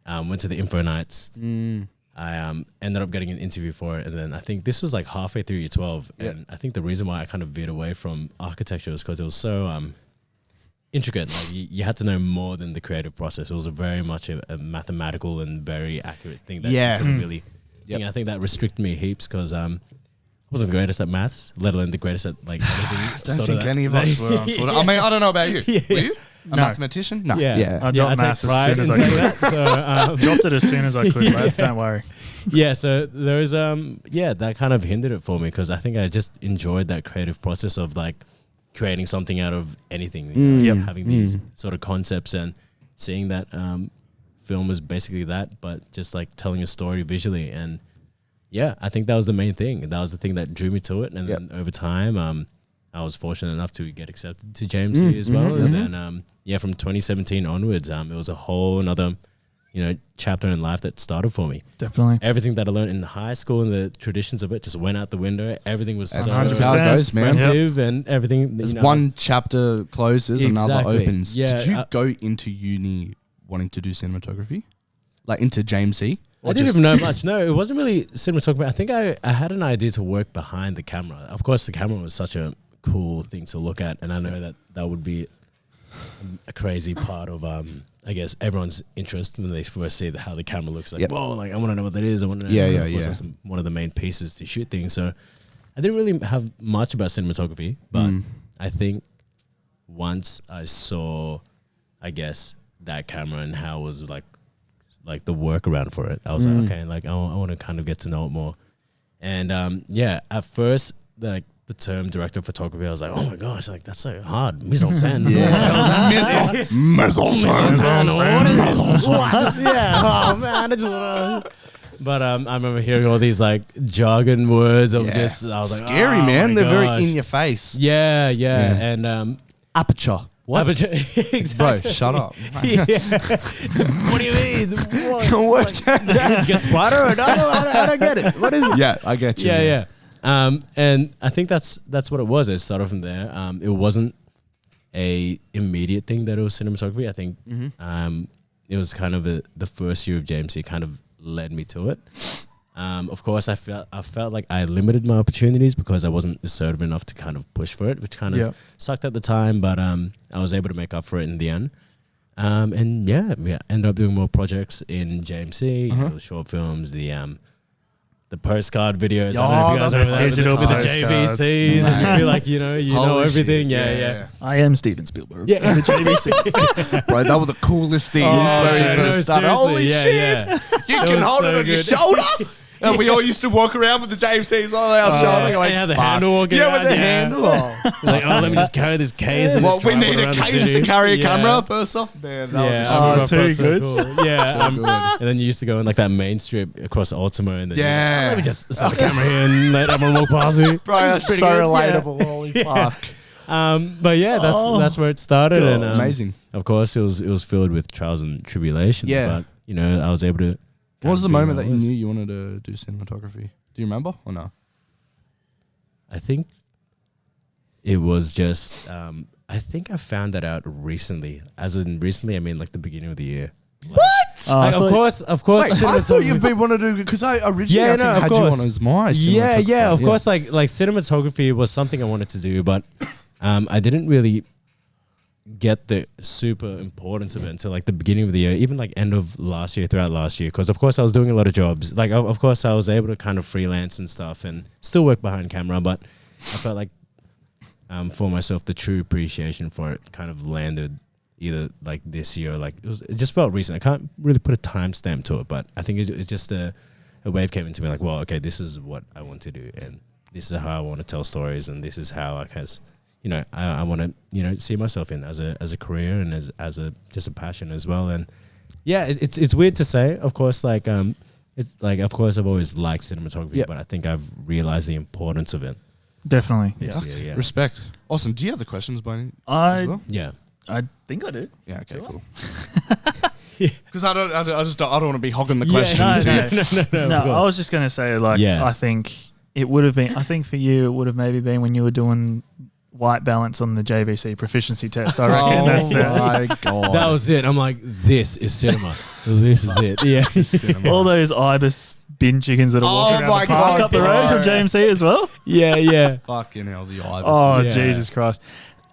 Went to the info nights. I ended up getting an interview for it, and then I think this was like halfway through year 12, and I think the reason why I kind of veered away from architecture was because it was so intricate. Like you had to know more than the creative process. It was very much a mathematical and very accurate thing that you couldn't really. I think that restricted me heaps because I wasn't the greatest at maths, let alone the greatest at like anything. I don't think any of us were. I mean, I don't know about you. Were you? A mathematician? No. I dropped maths as soon as I could. Dropped it as soon as I could, lads. Don't worry. So there was that kind of hindered it for me because I think I just enjoyed that creative process of like creating something out of anything. Having these sort of concepts and seeing that film was basically that, but just like telling a story visually. And I think that was the main thing. That was the thing that drew me to it. And then over time, I was fortunate enough to get accepted to JMC as well. And then, from 2017 onwards, it was a whole another, chapter in life that started for me. Definitely. Everything that I learned in high school and the traditions of it just went out the window. Everything was so expressive and everything. As one chapter closes, another opens. Did you go into uni wanting to do cinematography? Like into JMC? I didn't even know much. No, it wasn't really cinematography. I think I had an idea to work behind the camera. Of course, the camera was such a cool thing to look at, and I know that would be a crazy part of I guess everyone's interest when they first see how the camera looks. Like, whoa, like I want to know what that is. I want to know. That's one of the main pieces to shoot things. So I didn't really have much about cinematography, but I think once I saw, I guess, that camera and how it was like the workaround for it, I was like, okay, like I want to kind of get to know it more. And at first, like the term director of photography, I was like, oh my gosh, like that's so hard. Mise en scène. Mise en scène. Yeah. Oh man, I just wanna. But I remember hearing all these like jargon words of just. I was scary, like, man. They're very in your face. Yeah. And aperture. What? Exactly. Bro, shut up. Yeah. What do you mean? What? It gets brighter? I don't get it. What is it? Yeah, I get you. Yeah. And I think that's what it was. It started from there. It wasn't a immediate thing that it was cinematography. I think it was kind of the first year of JMC kind of led me to it. Of course, I felt like I limited my opportunities because I wasn't assertive enough to kind of push for it, which kind of sucked at the time. But I was able to make up for it in the end. And yeah, we ended up doing more projects in JMC, you know, the short films, the postcard videos. Oh, I don't know if you guys remember that. digital With the postcards. JVCs, and you feel like you know everything. Yeah. I am Steven Spielberg. Yeah. In the JVC. Bro, that were the coolest things Oh, when we no, first started. Holy seriously, shit! yeah. You It can was hold it so on your good. shoulder. And we all used to walk around with the JMCs on our shoulder. Going, and have the fuck. handle walking Yeah, around, with the yeah. handle. Oh. Like, let me just carry this case. And Well, just we travel need a around the case to city. carry a Yeah. camera. First off, man. Yeah, Oh, I remember too so good. cool. Yeah, Too good. and then you used to go in like that main strip across Ultima, and then Yeah. let me just set the camera here and let everyone walk past me. Bro, that's so pretty good. relatable. Holy fuck. But yeah, that's where it started, Cool. and Amazing. Of course, it was filled with trials and tribulations. Yeah. But you know, I was able to. What was the kind of moment be that who I you was. knew you wanted to do cinematography? Do you remember or no? I think it was just. I think I found that out recently. As in recently, I mean like the beginning of the year. What? Like, of course. Wait, I thought you've been wanting to do because I originally I think of had you course. on as my Yeah, cinematographer. of course. Like cinematography was something I wanted to do, but I didn't really get the super importance of it until like the beginning of the year, even like end of last year, throughout last year. Because of course I was doing a lot of jobs. Like of course I was able to kind of freelance and stuff and still work behind camera, but I felt like for myself the true appreciation for it kind of landed either like this year or like it just felt recent. I can't really put a timestamp to it, but I think it's just a wave came into me like, well, okay, this is what I want to do and this is how I want to tell stories and this is how I want to, see myself in as a career and as a just a passion as well. And yeah, it's weird to say, of course, like it's like of course I've always liked cinematography, but I think I've realized the importance of it. Definitely. This year, yeah. Respect. Awesome. Do you have the questions, Bonnie? Yeah. I think I do. Yeah. Okay. Cool. Because I don't want to be hogging the Yeah, questions. No, I was just going to say, like, Yeah. I think it would have been, I think for you, it would have maybe been when you were doing white balance on the JVC proficiency test. I reckon that's my god. That was it. I'm like, this is cinema. This is it. Yeah. all those ibis bin chickens that are walking my around the park God, up the road bro. from JMC as well. Yeah. Fucking hell, the ibis. Oh, Yeah. Jesus Christ.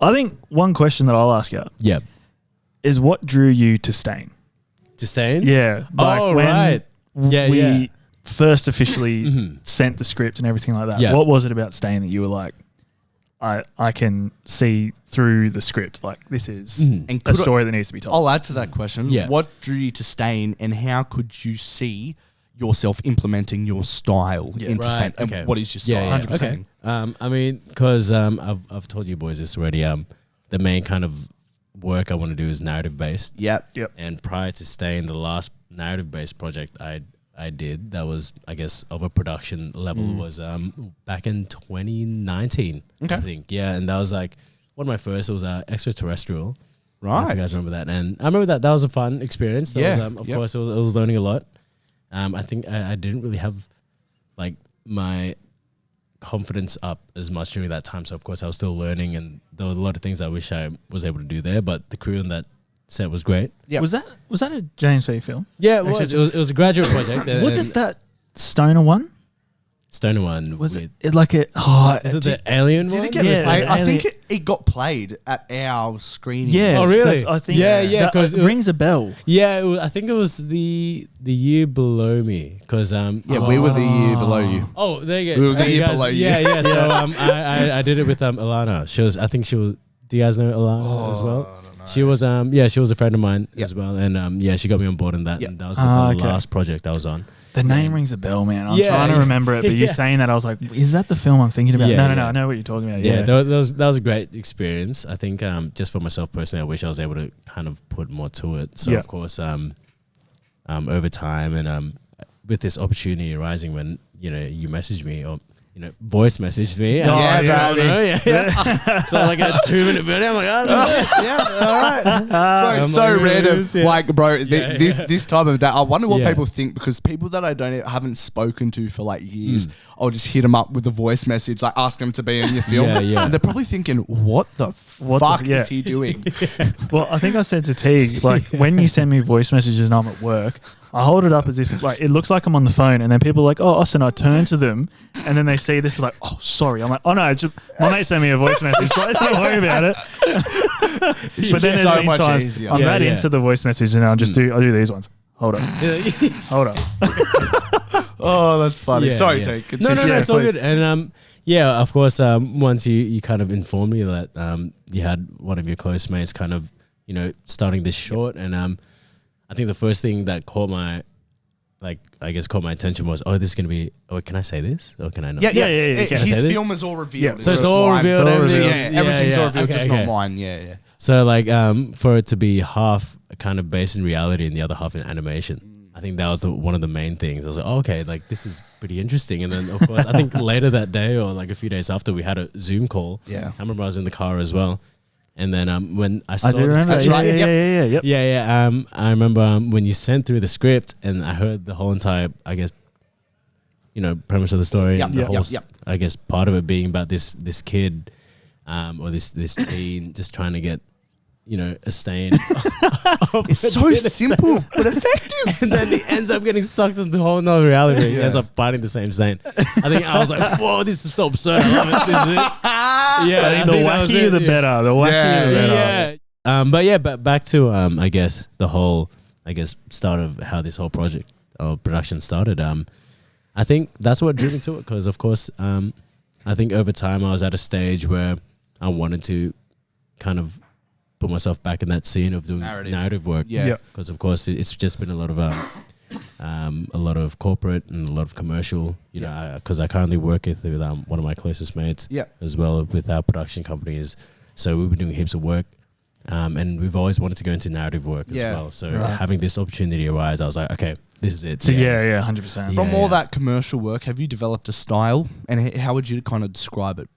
I think one question that I'll ask you Yeah. is what drew you to Stain? To Stain? Yeah. Like Oh, when right. Yeah, we yeah. first officially Mhm. sent the script and everything like that, Yeah. what was it about Stain that you were like, I can see through the script, like this is And a story that needs to be told. I'll add to that question. Yeah. What drew you to Stain, and how could you see yourself implementing your style into Right, Stain? And okay. what is your style? Yeah, 100%. okay. I mean, because I've told you boys this already. The main kind of work I want to do is narrative based. Yep. And prior to Stain, the last narrative based project I did that was, I guess, of a production level was back in 2019. Okay. I think. Yeah, and that was like one of my first. It was Extraterrestrial. I don't know Right. if you guys remember that? And I remember that was a fun experience. That Yeah, was, of yep. course, it was learning a lot. I think I didn't really have like my confidence up as much during that time. So of course I was still learning, and there were a lot of things I wish I was able to do there. But the crew on that set was great. Yep. Was that a JMC film? Yeah, it was a graduate project. Was it that Stoner one? Stoner one? Was it like a? Oh, Is it the alien Did one? it get Yeah, played? I Alien- think it got played at our screening. Yes, Oh, really? that's- I think. Yeah, that 'cause it rings a bell. Yeah, I think it was the year below me because Yeah, we were the year below you. Oh, there you go. We were So the you year guys- below you. Yeah. So I did it with Alana. I think she was. Do you guys know Alana as well? I don't know. She was she was a friend of mine Yep. as well, and she got me on board in that. Yep. And that was the Okay. last project I was on. The name rings a bell, man. I'm Yeah, trying to yeah. remember it, but you Yeah. saying that, I was like, is that the film I'm thinking about? Yeah, No, yeah. I know what you're talking about. Yeah, Yeah. that was a great experience. I think just for myself personally, I wish I was able to kind of put more to it. So Yeah. of course, over time and with this opportunity arising when you messaged me or voice messaged me. Oh, Yeah. So like a 2-minute video. I'm like, all right. Bro, so like, random. yeah. Like, bro, this time of day, I wonder what Yeah. people think, because people that I haven't spoken to for like years, I'll just hit them up with a voice message, like ask them to be in your film. Yeah. And they're probably thinking, what the fuck is he doing? Well, I think I said to Tigue, like, when you send me voice messages and I'm at work, I hold it up as if like it looks like I'm on the phone, and then people are like, "Oh, Austin," I turn to them, and then they see this like, "Oh, sorry." I'm like, "Oh no, my mate sent me a voice message, so don't worry about it." But then there's so been much times easier. I'm that into the voice message, and I'll do these ones. Hold up, hold up. Oh, that's funny. Yeah, Sorry, yeah. Take. No, it's all please. good. And yeah, of course, once you kind of informed me that you had one of your close mates kind of starting this short, and I think the first thing that caught my attention was, this is going to be, can I say this? Or can I not? Yeah. His this? film is all revealed. Yeah. So it's all revealed. Everything's all revealed, Okay, just okay. not mine. Yeah. So like for it to be half kind of based in reality and the other half in animation, I think that was one of the main things. I was like, okay, like this is pretty interesting. And then of course, I think later that day or like a few days after, we had a Zoom call. Yeah. I remember I was in the car as well. And then when I saw I do remember. That's right. Yep. Yeah. I remember when you sent through the script and I heard the whole entire, I guess, premise of the story. Yep, And the whole, yep. I guess, part of it being about this kid or this teen just trying to get, a stain. It's so simple but effective. And then he ends up getting sucked into a whole nother reality. He ends up fighting the same stain. I think I was like, whoa, this is so absurd. I love it. This is it. Yeah, The wackier the better. The wackier the better. Yeah. But back to I guess the whole start of how this whole project or production started. I think that's what drew me to it, because of course I think over time I was at a stage where I wanted to kind of put myself back in that scene of doing narrative work. Yeah. Because of course it's just been a lot of corporate and a lot of commercial, because I currently work with one of my closest mates as well with our production companies. So we've been doing heaps of work, and we've always wanted to go into narrative work as well. So having this opportunity arise, I was like, okay, this is it. So 100%. From all that commercial work, have you developed a style, and how would you kind of describe it?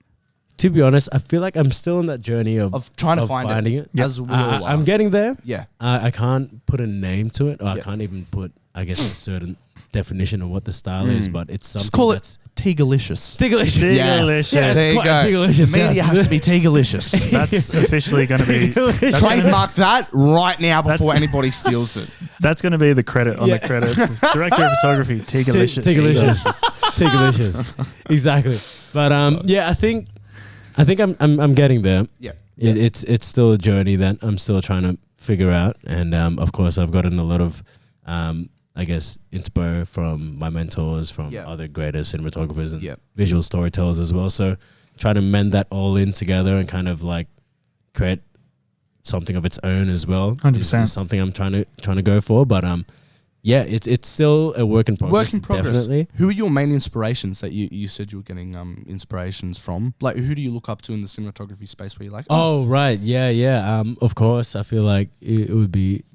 To be honest, I feel like I'm still on that journey of trying to find finding it. As we all are. I'm getting there. Yeah. I can't put a name to it, or I can't even put, I guess, a certain definition of what the style is, but it's something Just call that's it Tigalicious. Tigalicious. Yeah, There you go. Tigalicious, Media yes. has to be Tigalicious. That's officially going to be Trademark that right now before anybody steals it. That's going to be the credit on the credits. Director of photography, Tigalicious. Tigalicious. Exactly. But I think I'm getting there. Yeah. It's still a journey that I'm still trying to figure out, and of course I've gotten a lot of I guess inspo from my mentors, from other greater cinematographers and visual storytellers as well. So trying to mend that all in together and kind of like create something of its own as well. 100%. Is something I'm trying to go for, but it's still a work in progress. Work in progress. Definitely. Who are your main inspirations that you said you were getting inspirations from? Like, who do you look up to in the cinematography space where you're like, Oh, right. Yeah. Of course, I feel like it would be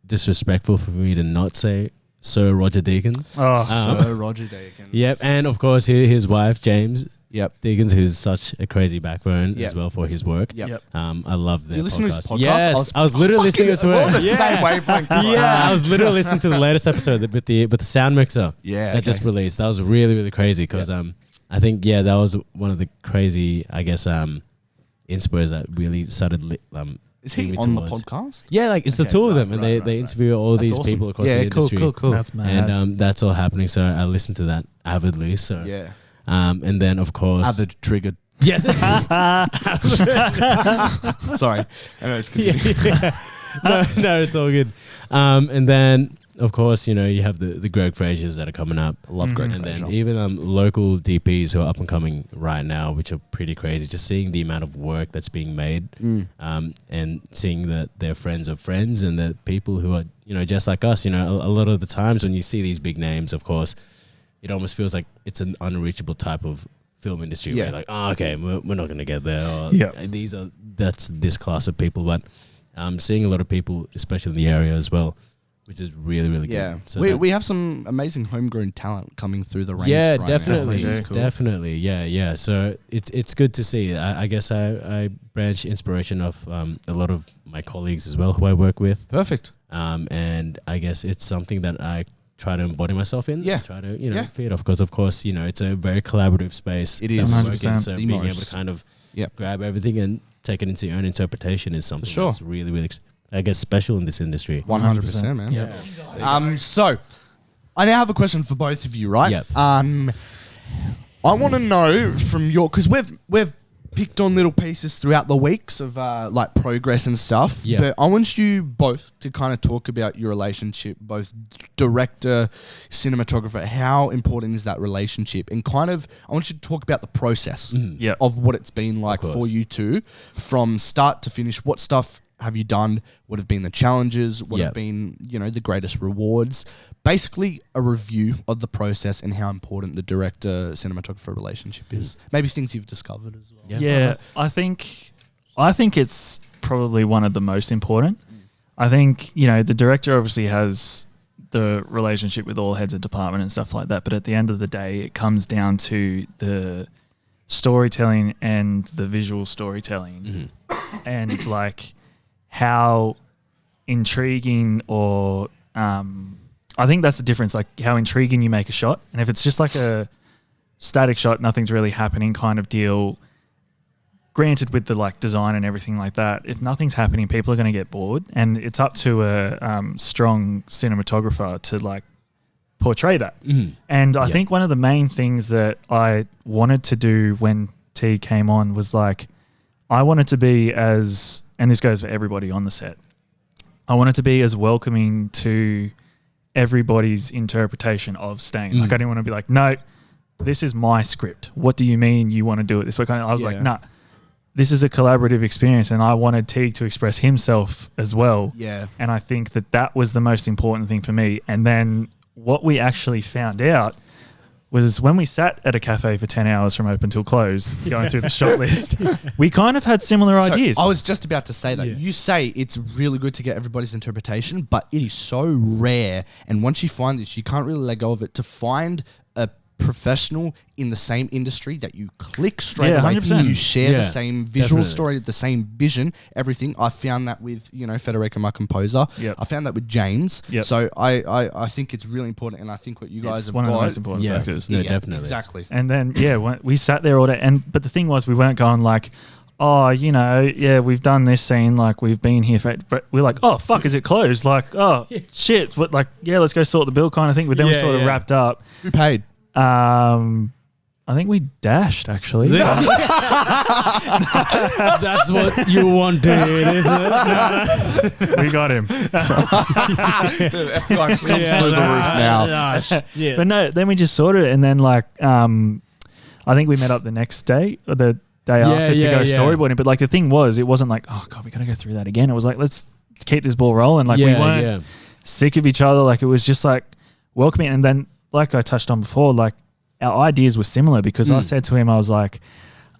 disrespectful for me to not say Sir Roger Deakins. Sir Roger Deakins. Yep. And of course, his wife, James Deakins, who's such a crazy backbone as well for his work. Yep. I love that. Do you listen to his podcast? Yes, I was literally listening to it. We're on the same wavelength. I was literally listening to the latest episode with the sound mixer. That just released. That was really, really crazy because I think that was one of the crazy, I guess, inspires that really started. Is he on the podcast? Yeah, like it's the two of them, and they interview all these people across the industry. Cool. That's mad. And that's all happening. So I listened to that avidly. So and then of course Avid triggered. Yes. Sorry. Anyways, continue. No, it's all good. And then of course, you have the Greg Frasers that are coming up. I love Greg And Fraser. then even local DPs who are up and coming right now, which are pretty crazy. Just seeing the amount of work that's being made, and seeing that they're friends of friends and the people who are, just like us. A lot of the times when you see these big names, of course, it almost feels like it's an unreachable type of film industry. Where you're like, oh, okay, we're not going to get there. Or that's this class of people. But seeing a lot of people, especially in the area as well, which is really, really good. So we have some amazing homegrown talent coming through the ranks. Yeah, right definitely, now, cool. definitely. Yeah. So it's good to see. I guess I branch inspiration of a lot of my colleagues as well who I work with. Perfect. And I guess it's something that I try to embody myself in. Yeah. Try to feed off, because of course it's a very collaborative space. It is. 100%. So being able to kind of grab everything and take it into your own interpretation is something that's really, really, I guess, special in this industry. 100%, man. Yeah. So I now have a question for both of you, right? Yep. I want to know from your, because we've picked on little pieces throughout the weeks of like progress and stuff. Yeah. But I want you both to kind of talk about your relationship, both director, cinematographer. How important is that relationship? And kind of, I want you to talk about the process of what it's been like for you two from start to finish. What stuff have you done? What have been the challenges? What have been, the greatest rewards? Basically, a review of the process and how important the director-cinematographer relationship is. Maybe things you've discovered as well. Yeah, I think it's probably one of the most important. I think, the director obviously has the relationship with all heads of department and stuff like that, but at the end of the day, it comes down to the storytelling and the visual storytelling. And it's like how intriguing or I think that's the difference, like how intriguing you make a shot. And if it's just like a static shot, nothing's really happening kind of deal, granted with the like design and everything like that, if nothing's happening, people are going to get bored. And it's up to a strong cinematographer to like portray that. And I think one of the main things that I wanted to do when Tigue came on was like, I wanted to be as, and this goes for everybody on the set, I wanted to be as welcoming to everybody's interpretation of Stain. Like I didn't want to be like, no, this is my script. What do you mean you want to do it this way? I was like, nah, this is a collaborative experience, and I wanted Tigue to express himself as well. Yeah. And I think that was the most important thing for me. And then what we actually found out was when we sat at a cafe for 10 hours from open till close, going through the shot list, we kind of had similar ideas. I was just about to say that. You say it's really good to get everybody's interpretation, but it is so rare. And once you find this, you can't really let go of it. To find a professional in the same industry that you click straight away, 100%. you share the same visual story, the same vision, everything. I found that with, Federico, my composer. I found that with James. So I think it's really important, and I think what you guys have one got, of the most important factors. Yeah, definitely. Exactly. And then, we sat there all day. But the thing was, we weren't going like, oh, we've done this scene, like we've been here for, but we're like, oh, fuck, is it closed? Like, oh, shit. What, like, let's go sort the bill kind of thing. But then we sort of wrapped up. Who paid? I think we dashed, actually. That's what you wanted, isn't it? We got him. The FBI just comes through the roof now. But no, then we just sorted it, and then like I think we met up the next day or the day after to go storyboarding. But like the thing was, it wasn't like, oh god, we gotta go through that again. It was like, let's keep this ball rolling. Like we weren't sick of each other. Like it was just like welcoming. And then like I touched on before, like our ideas were similar because I said to him, I was like,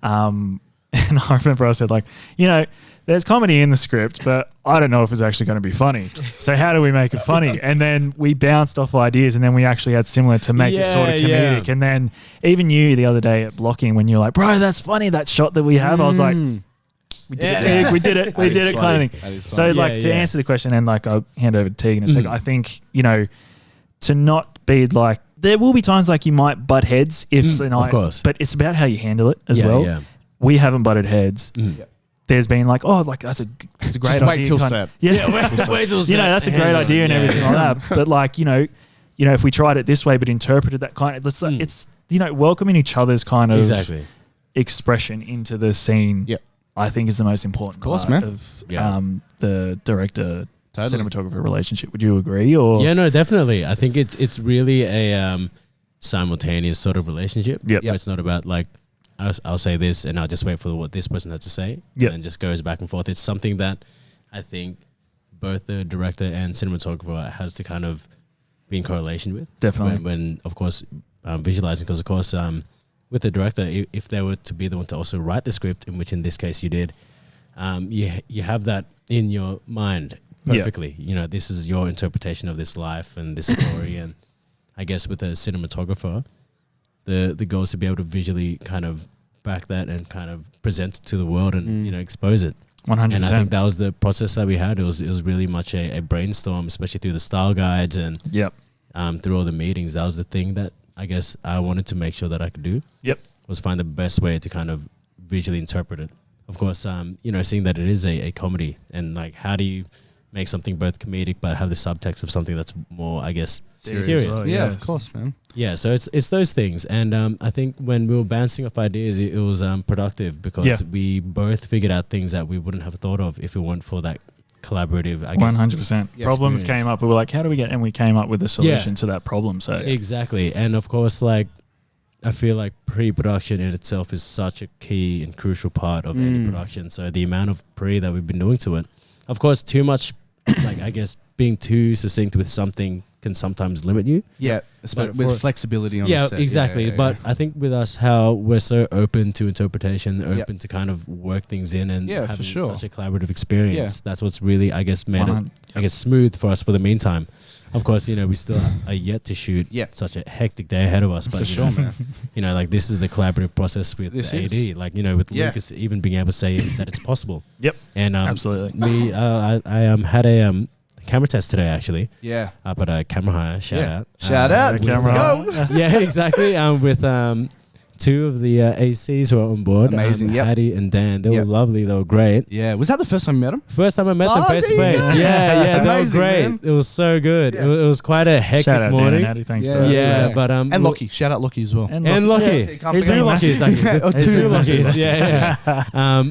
and I remember I said like, there's comedy in the script, but I don't know if it's actually going to be funny. So how do we make it funny? And then we bounced off ideas, and then we actually had similar to make it sort of comedic. And then even you the other day at blocking, when you're like, bro, that's funny, that shot that we have. I was like, we did it, we did it, we did it kind of thing. So like to answer the question, and like I'll hand over to Tigue in a second, I think, to not be like, there will be times like you might butt heads if of course, but it's about how you handle it as well. Yeah. We haven't butted heads. There's been like, oh, like that's a great just idea. Wait till set. Wait till set. That's a great idea and everything like that. But like, if we tried it this way but interpreted that kind of, it's welcoming each other's kind of expression into the scene. Yeah, I think is the most important part of the director. Cinematographer relationship. Would you agree? Or no, definitely. I think it's really a simultaneous sort of relationship. Where it's not about like I'll say this and I'll just wait for what this person has to say, and just goes back and forth. It's something that I think both the director and cinematographer has to kind of be in correlation with. Definitely. When of course visualizing, because of course with the director, if they were to be the one to also write the script, in which in this case you did, you have that in your mind. perfectly. You know, this is your interpretation of this life and this story. And I guess with a cinematographer, the goal is to be able to visually kind of back that and kind of present it to the world and, you know, expose it. 100%. And I think that was the process that we had. It was really much a brainstorm, especially through the style guides and through all the meetings. That was the thing that I guess I wanted to make sure that I could do. Was find the best way to kind of visually interpret it. Of course, you know, seeing that it is a comedy, and like, how do you make something both comedic but have the subtext of something that's more, I guess, serious? Yeah, of course, man. Yeah, so it's those things. And I think when we were bouncing off ideas, it was productive because we both figured out things that we wouldn't have thought of if it weren't for that collaborative, I guess. 100%. Problems came up. We were like, how do we get, and we came up with a solution to that problem. So exactly. And of course, like, I feel like pre-production in itself is such a key and crucial part of any production. So the amount of pre that we've been doing to it, of course, too much, like, I guess being too succinct with something can sometimes limit you. Yeah, with flexibility on the set. Exactly. But I think with us, how we're so open to interpretation, open to kind of work things in and having such a collaborative experience. That's what's really, I guess, made it, I guess, smooth for us for the meantime. Of course, you know, we still are yet to shoot such a hectic day ahead of us. But, man. You know, like, this is the collaborative process with the AD. Like, you know, with Lucas even being able to say that it's possible. And absolutely. I had a camera test today, actually. Up at a camera hire. Shout out. Camera. Go. Yeah, exactly. With two of the ACs who are on board. Amazing. Hattie and Dan. They were lovely. They were great. Yeah. Was that the first time you met them? First time I met them face to face. Yeah. They were great. Man. It was so good. It was quite a hectic Shout out morning. Dan and Hattie. Thanks, bro. Yeah, but and Lockie. Shout out Lockie as well. And Lockie. Two Lockies. Two Lockies. Yeah.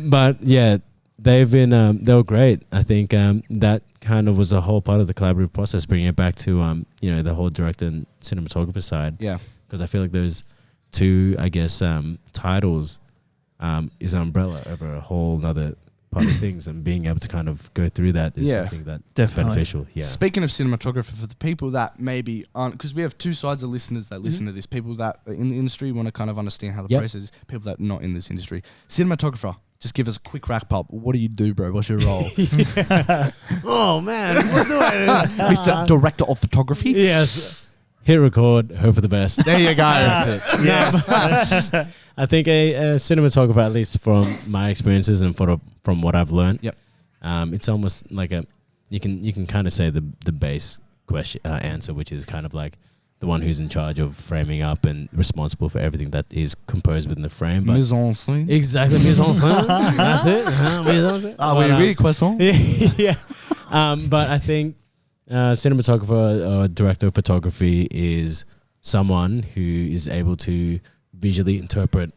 But yeah, they've been. They were great. I think that kind of was a whole part of the collaborative process, bringing it back to you know, the whole director and cinematographer side. Yeah. Because I feel like those two, I guess, titles is an umbrella over a whole other part of things, and being able to kind of go through that is something that's beneficial. Yeah. Speaking of cinematographer, for the people that maybe aren't, because we have two sides of listeners that listen to this, people that are in the industry want to kind of understand how the process is, people that are not in this industry. Cinematographer, just give us a quick wrap up. What do you do, bro? What's your role? Oh, man. What do I do? Mr. Director of Photography? Yes. Hit record, hope for the best. There you go. That's it. Yes. I think a cinematographer, at least from my experiences and from what I've learned, it's almost like you can kind of say the base question answer, which is kind of like the one who's in charge of framing up and responsible for everything that is composed within the frame. But mise en scène. Exactly, mise en scène. That's it. Mise en scène. Ah, oui, oui, croissant. Yeah. But I think cinematographer or director of photography is someone who is able to visually interpret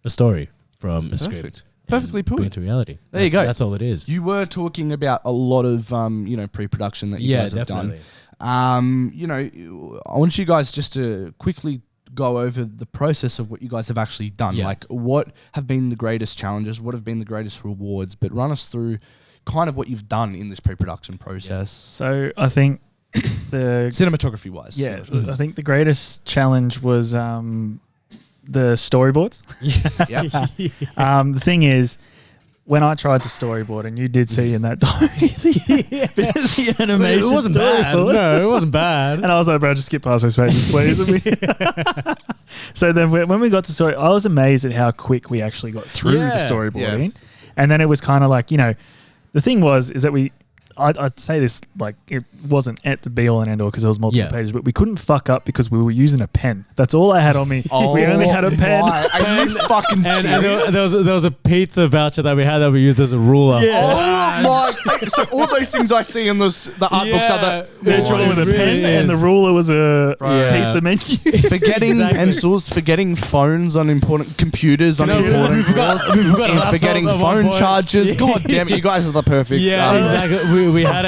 a story from a script. Perfectly put. Bring it to reality. There you go. That's all it is. You were talking about a lot of you know, pre-production that you guys have done. You know, I want you guys just to quickly go over the process of what you guys have actually done. Like, what have been the greatest challenges? What have been the greatest rewards? But run us through kind of what you've done in this pre-production process. So I think the cinematography wise, I think the greatest challenge was the storyboards. The thing is, when I tried to storyboard, and you did see in that the animation, it wasn't bad. No, it wasn't bad. And I was like, bro, just skip past those pages, please. So then when we got to story, I was amazed at how quick we actually got through the storyboarding. And then it was kind of like, you know, the thing is that I'd say this, like, it wasn't at the be all and end all because there was multiple pages, but we couldn't fuck up because we were using a pen. That's all I had on me. We only had a pen. Are you fucking serious? There was a pizza voucher that we had that we used as a ruler. Oh my! So all those things I see in the art books are that they're drawn with a pen, and the ruler was a pizza menu. Forgetting pencils, forgetting phones on important computers on important calls, forgetting phone chargers. God damn it! You guys are the perfect. Yeah, exactly. We had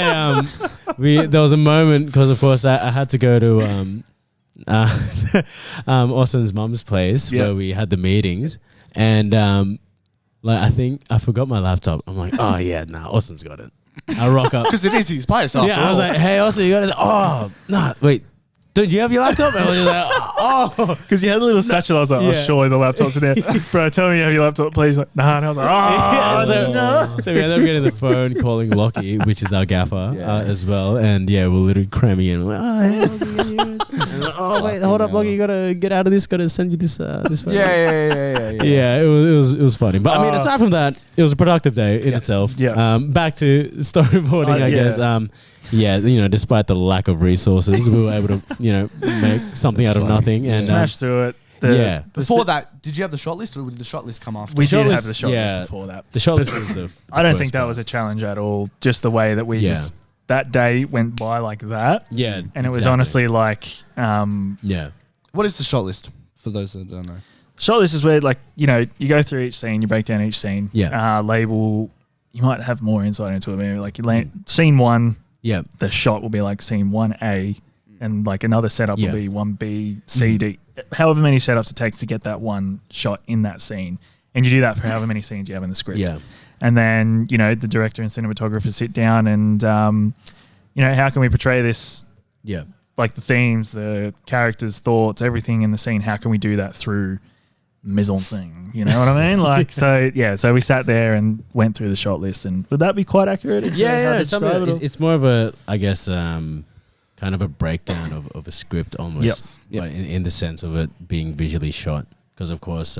there was a moment because of course I had to go to Austin's mum's place where we had the meetings, and like, I think I forgot my laptop. I'm like, oh yeah, Austin's got it. I rock up because it is his place after all. I was like, hey Austin, you got it? Oh no, wait, don't you have your laptop? And I was like, Because you had a little satchel. I was like, oh, surely the laptop's in there. Bro, tell me you have your laptop, please. Like, nah. And I was like, So we ended up getting the phone, calling Lockie, which is our gaffer, as well. And we're literally cramming in. We're like, wait, hold up, Lockie, you gotta get out of this. Gotta send you this phone. Yeah, it was funny. But I mean, aside from that, it was a productive day in itself. Yeah. Back to storyboarding, I guess. Despite the lack of resources, we were able to, make something out of nothing and smash through it. Before that, did you have the shot list, or did the shot list come after? We did have the shot list before that. The shot list was the I don't think that was a challenge at all. Just the way that we just that day went by like that. Yeah, and it was honestly like, What is the shot list for those that don't know? Shot list is where you go through each scene, you break down each scene. Yeah, label. You might have more insight into it. Maybe like scene 1. Yeah, the shot will be like scene 1A, and like another setup will be 1B, C, D. However many setups it takes to get that one shot in that scene, and you do that for however many scenes you have in the script. Yeah, and then the director and cinematographer sit down and how can we portray this? Yeah, like the themes, the characters' thoughts, everything in the scene. How can we do that through mise en scene? You know what I mean? Like so we sat there and went through the shot list, and would that be quite accurate? It's more of a, I guess, kind of a breakdown of a script almost, in the sense of it being visually shot. Because of course,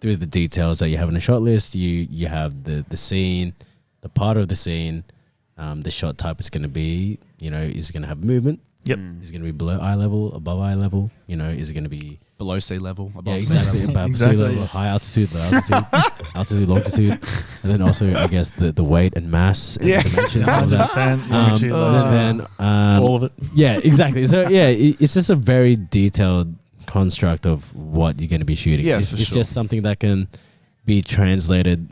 through the details that you have in a shot list, you have the scene, the part of the scene, the shot type is going to be, is going to have movement. Yep. Is it going to be below eye level, above eye level? Is it going to be below sea level, above sea level? Above sea level, high altitude, low altitude, altitude, longitude, and then also I guess the weight and mass, and dimension, 100%, all of it. Yeah, exactly. So it's just a very detailed construct of what you're going to be shooting. Yeah, it's just something that can be translated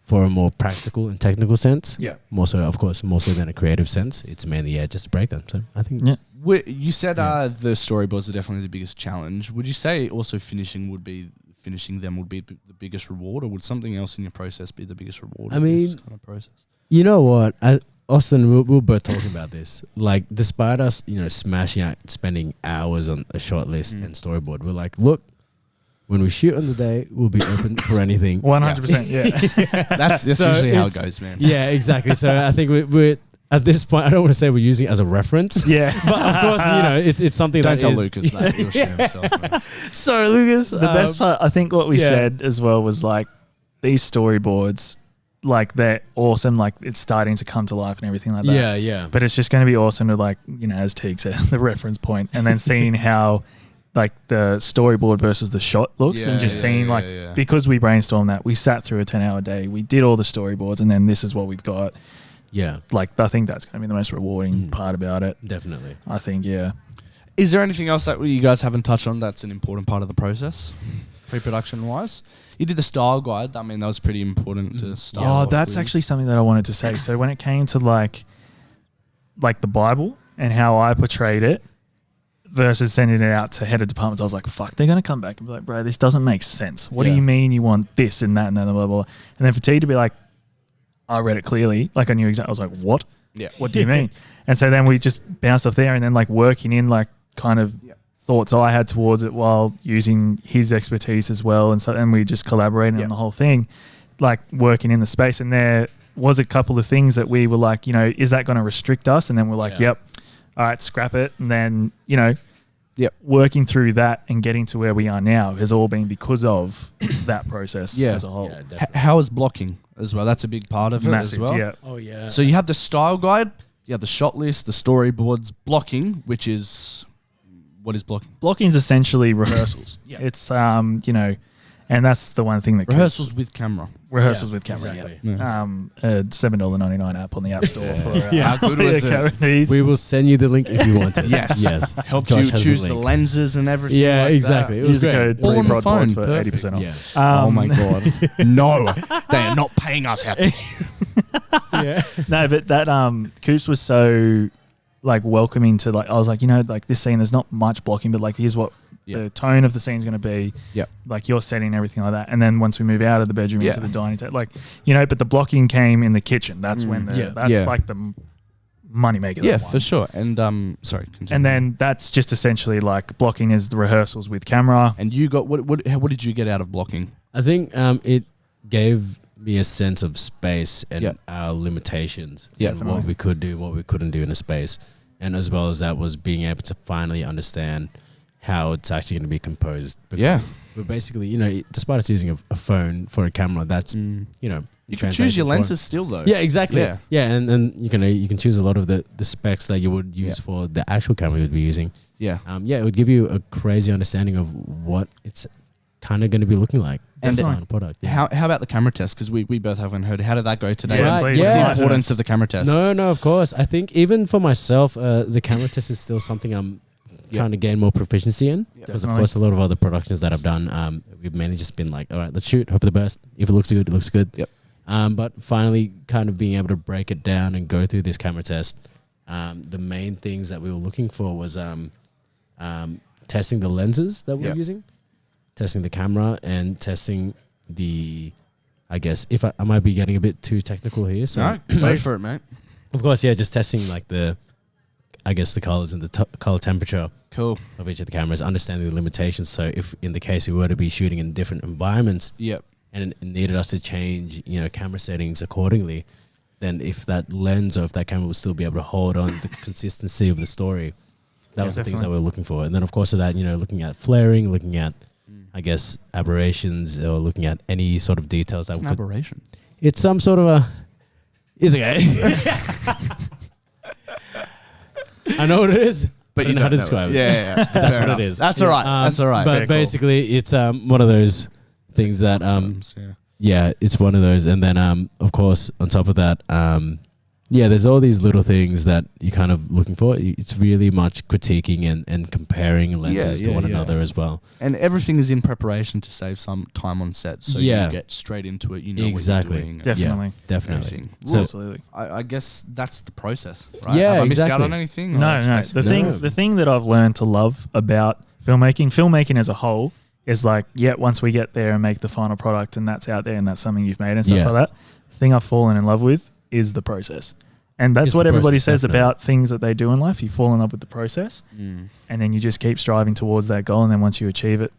for a more practical and technical sense. Yeah. More so than a creative sense. It's mainly just a breakdown. So I think you said the storyboards are definitely the biggest challenge. Would you say also finishing them would be the biggest reward, or would something else in your process be the biggest reward? I mean, this kind of process. You know what? Austin, we were both talking about this. Like, despite us, smashing out, spending hours on a short list and storyboard, we're like, look, when we shoot on the day, we'll be open for anything. 100%, yeah. That's usually how it goes, man. Yeah, exactly. So I think we're at this point, I don't want to say we're using it as a reference. Yeah. But of course, it's something don't that tell Lucas that. He'll shit himself, man. Sorry, Lucas. The best part, I think what we said as well was like, these storyboards, like they're awesome, like it's starting to come to life and everything like that. Yeah, yeah. But it's just going to be awesome to, like, as Tigue said, the reference point, and then seeing how like the storyboard versus the shot looks, and just seeing because we brainstormed that, we sat through a 10-hour day, we did all the storyboards, and then this is what we've got. Yeah. Like, I think that's going to be the most rewarding part about it. Definitely. I think, yeah. Is there anything else that you guys haven't touched on that's an important part of the process, pre-production wise? You did the style guide. I mean, that was pretty important to start. Oh, that's actually something that I wanted to say. So when it came to like the Bible and how I portrayed it versus sending it out to head of departments, I was like, fuck, they're going to come back and be like, bro, this doesn't make sense. What do you mean you want this and that and then blah, blah, blah. And then for T to be like, I read it clearly. Like, I knew exactly. I was like, what? Yeah. What do you mean? And so then we just bounced off there, and then like working in like kind of thoughts I had towards it while using his expertise as well. And so, and we just collaborated on the whole thing, like working in the space. And there was a couple of things that we were like, is that going to restrict us? And then we're like, yep. All right, scrap it. And then, working through that and getting to where we are now has all been because of that process as a whole. Yeah, how is blocking as well? That's a big part of it as well. Yeah. Oh, yeah. So you have the style guide, you have the shot list, the storyboards, blocking, which is... What is blocking? Blocking is essentially rehearsals. It's, and that's the one thing that... Rehearsals with camera. Rehearsals with camera, exactly. A $7.99 app on the App Store. For, how good was it? We will send you the link if you want to. Yes. Helped Josh you choose the lenses and everything. Yeah, like exactly. That. It was great. Code all on the phone for 80% off. Yeah. Oh my God. No, they are not paying us out. No, but that Coops was so like welcoming to, like, I was like, like this scene, there's not much blocking, but like here's what the tone of the scene is going to be. Yeah. Like you're setting everything like that. And then once we move out of the bedroom into the dining table, like, but the blocking came in the kitchen. That's when that's like the moneymaker. Yeah, for sure. And sorry. Continue. And then that's just essentially like blocking is the rehearsals with camera. And you got what did you get out of blocking? I think it gave me a sense of space and our limitations and what we could do, what we couldn't do in a space. And as well as that was being able to finally understand how it's actually going to be composed. Because we're basically, you know, despite us using a phone for a camera, that's, you know, you can choose your lenses still though. Yeah, exactly. Yeah, and you can choose a lot of the specs that you would use for the actual camera you would be using. Yeah. It would give you a crazy understanding of what it's kind of going to be looking like. And the final product. Yeah. How about the camera test? Because we both haven't heard. How did that go today? Yeah, What's the importance of the camera test? No, of course. I think even for myself, the camera test is still something I'm trying to gain more proficiency in. Because of course, a lot of other productions that I've done, we've mainly just been like, all right, let's shoot, hope for the best. If it looks good, it looks good. Yep. But finally, kind of being able to break it down and go through this camera test, the main things that we were looking for was testing the lenses that we're using, testing the camera, and testing the, I guess, if I might be getting a bit too technical here. So no, go for it, mate. Of course, just testing like the colors and the color temperature of each of the cameras, understanding the limitations. So if in the case we were to be shooting in different environments, and it needed us to change, you know, camera settings accordingly, then if that lens or if that camera will still be able to hold on the consistency of the story, that was the things that we were looking for. And then of course of that, you know, looking at flaring, looking at, I guess, aberrations, or looking at any sort of details that an aberration. It's some sort of a. It's okay. I know what it is, but you don't know how to describe it. Yeah. That's what it is. That's all right. That's all right. But basically, it's one of those things that it's one of those, and then of course on top of that, there's all these little things that you're kind of looking for. It's really much critiquing and comparing lenses to one another as well. And everything is in preparation to save some time on set, so you get straight into it. You know what you're doing. Definitely. Definitely. So absolutely. I guess that's the process, right? Yeah, Have I missed out on anything? No. The thing that I've learned to love about filmmaking as a whole is like, once we get there and make the final product and that's out there and that's something you've made and stuff like that, the thing I've fallen in love with is the process. And that's what everybody says about things that they do in life. You fall in love with the process and then you just keep striving towards that goal. And then once you achieve it,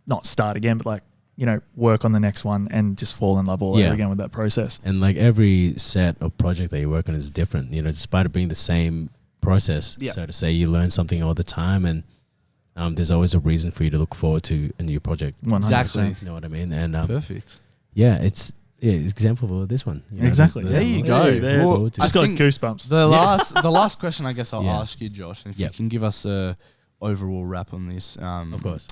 not start again, but like, you know, work on the next one and just fall in love all over again with that process. And like every set or project that you work on is different, you know, despite it being the same process. So to say, you learn something all the time, and there's always a reason for you to look forward to a new project. 100%. Exactly. You know what I mean? And perfect. Yeah, it's example of this one. You know, exactly. There you go. Well, just got goosebumps. The last question I guess I'll ask you, Josh, and if you can give us a overall wrap on this. Of course.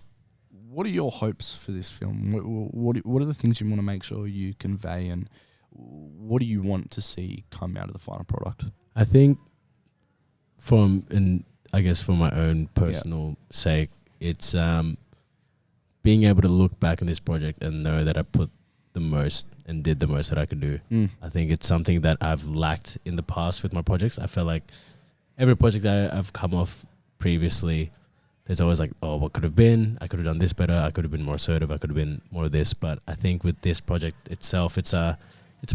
What are your hopes for this film? What are the things you want to make sure you convey, and what do you want to see come out of the final product? I think for my own personal sake, it's being able to look back on this project and know that I put the most and did the most that I could do. I think it's something that I've lacked in the past with my projects. I feel like every project that I've come off previously, there's always like, oh, what could have been? I could have done this better. I could have been more assertive. I could have been more of this. But I think with this project itself, it's a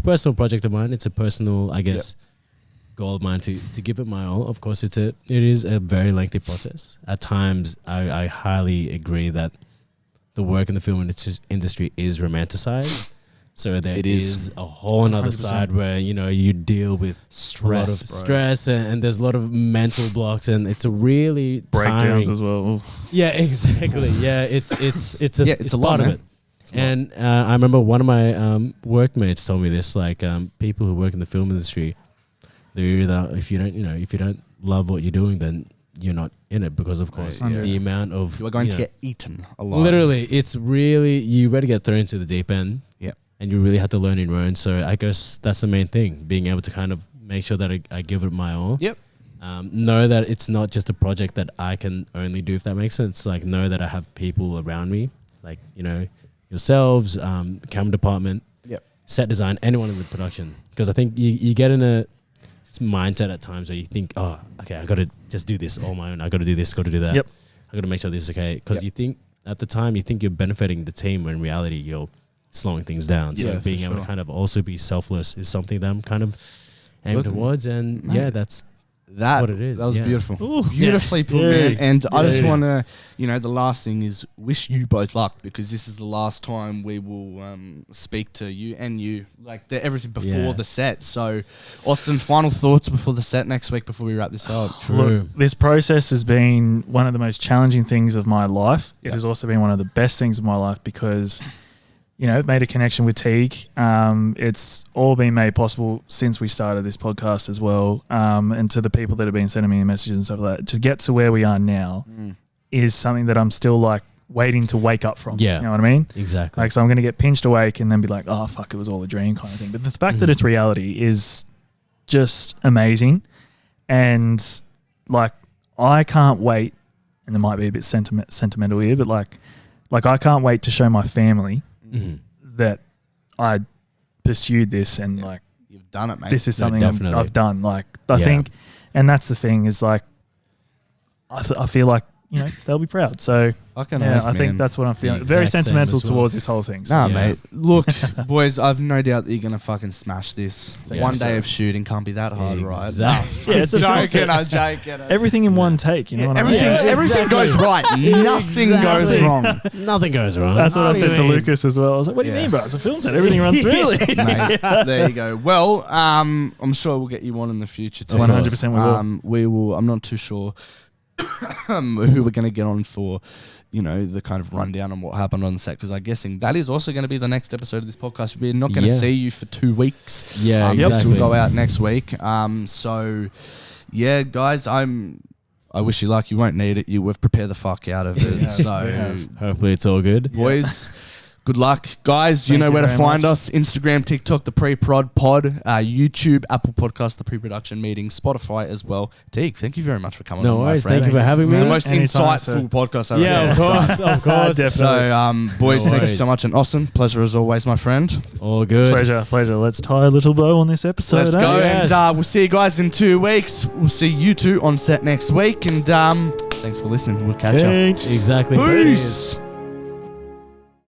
personal project of mine. It's a personal, I guess, goal of mine to give it my all. Of course, it is a very lengthy process. At times, I highly agree that the work in the film industry is romanticized. So there is a whole another 100%. Side where, you know, you deal with a lot of stress and there's a lot of mental blocks, and it's a really breakdowns as well. Yeah, exactly. Yeah, it's a lot of it. And I remember one of my workmates told me this, like people who work in the film industry, they're either, if you don't love what you're doing, then you're not in it, because of course the amount of you are going to get eaten alive. Literally, it's really, you better get thrown into the deep end. Yeah. And you really have to learn your own. So I guess that's the main thing, being able to kind of make sure that I give it my all. Yep. Know that it's not just a project that I can only do, if that makes sense. Like, know that I have people around me, like, you know, yourselves, camera department, set design, anyone in the production. Because I think you get in a mindset at times where you think, oh, okay, I got to just do this all on my own. I got to do this, got to do that. Yep. I got to make sure this is okay. Because you think, at the time, you think you're benefiting the team, when in reality, you're slowing things down. So being able to kind of also be selfless is something that I'm kind of aim towards. And that's what it is. That was beautiful. Ooh, beautifully put, man. And I just want to, the last thing is wish you both luck, because this is the last time we will speak to you and you, like everything before the set. So, Austin, final thoughts before the set next week before we wrap this up. Look, this process has been one of the most challenging things of my life. It has also been one of the best things of my life because, made a connection with Tigue. It's all been made possible since we started this podcast as well. And to the people that have been sending me messages and stuff like that, to get to where we are now is something that I'm still like waiting to wake up from. Yeah. You know what I mean? Exactly. Like, so I'm going to get pinched awake and then be like, oh, fuck, it was all a dream kind of thing. But the fact that it's reality is just amazing. And like, I can't wait, and there might be a bit sentimental here, but like I can't wait to show my family that I pursued this and like you've done it, mate. This is something I've done. Like I think, and that's the thing is like I feel like they'll be proud. So I think that's what I'm feeling. Very sentimental towards this whole thing. So, mate. Look, boys, I've no doubt that you're gonna fucking smash this. One day of shooting can't be that hard, right? It's a joking. I'm joking. Everything in one take. You know what I mean? Everything goes right. Nothing goes wrong. Nothing goes wrong. That's what I said to Lucas as well. I was like, "What do you mean, bro? It's a film set. Everything runs smoothly." Mate, there you go. Well, I'm sure we'll get you on in the future too. 100% we will. I'm not too sure who we're going to get on for, the kind of rundown on what happened on the set, because I'm guessing that is also going to be the next episode of this podcast. We're not going to see you for 2 weeks. Yeah, exactly. We'll go out next week. So, yeah, guys, I wish you luck. You won't need it. We've prepared the fuck out of it. So hopefully it's all good. Boys, good luck. Guys, you know where to find us. Instagram, TikTok, The Pre-Prod Pod, YouTube, Apple Podcast, The Pre-Production Meeting, Spotify as well. Teague, thank you very much for coming on. No worries. Thank you for having me. The most insightful podcast I've ever of course. Definitely. So, boys, thank you so much. And Austin, pleasure as always, my friend. All good. Pleasure. Let's tie a little bow on this episode. Let's go. Yes. And we'll see you guys in 2 weeks. We'll see you two on set next week. And thanks for listening. We'll catch up. Exactly. Peace.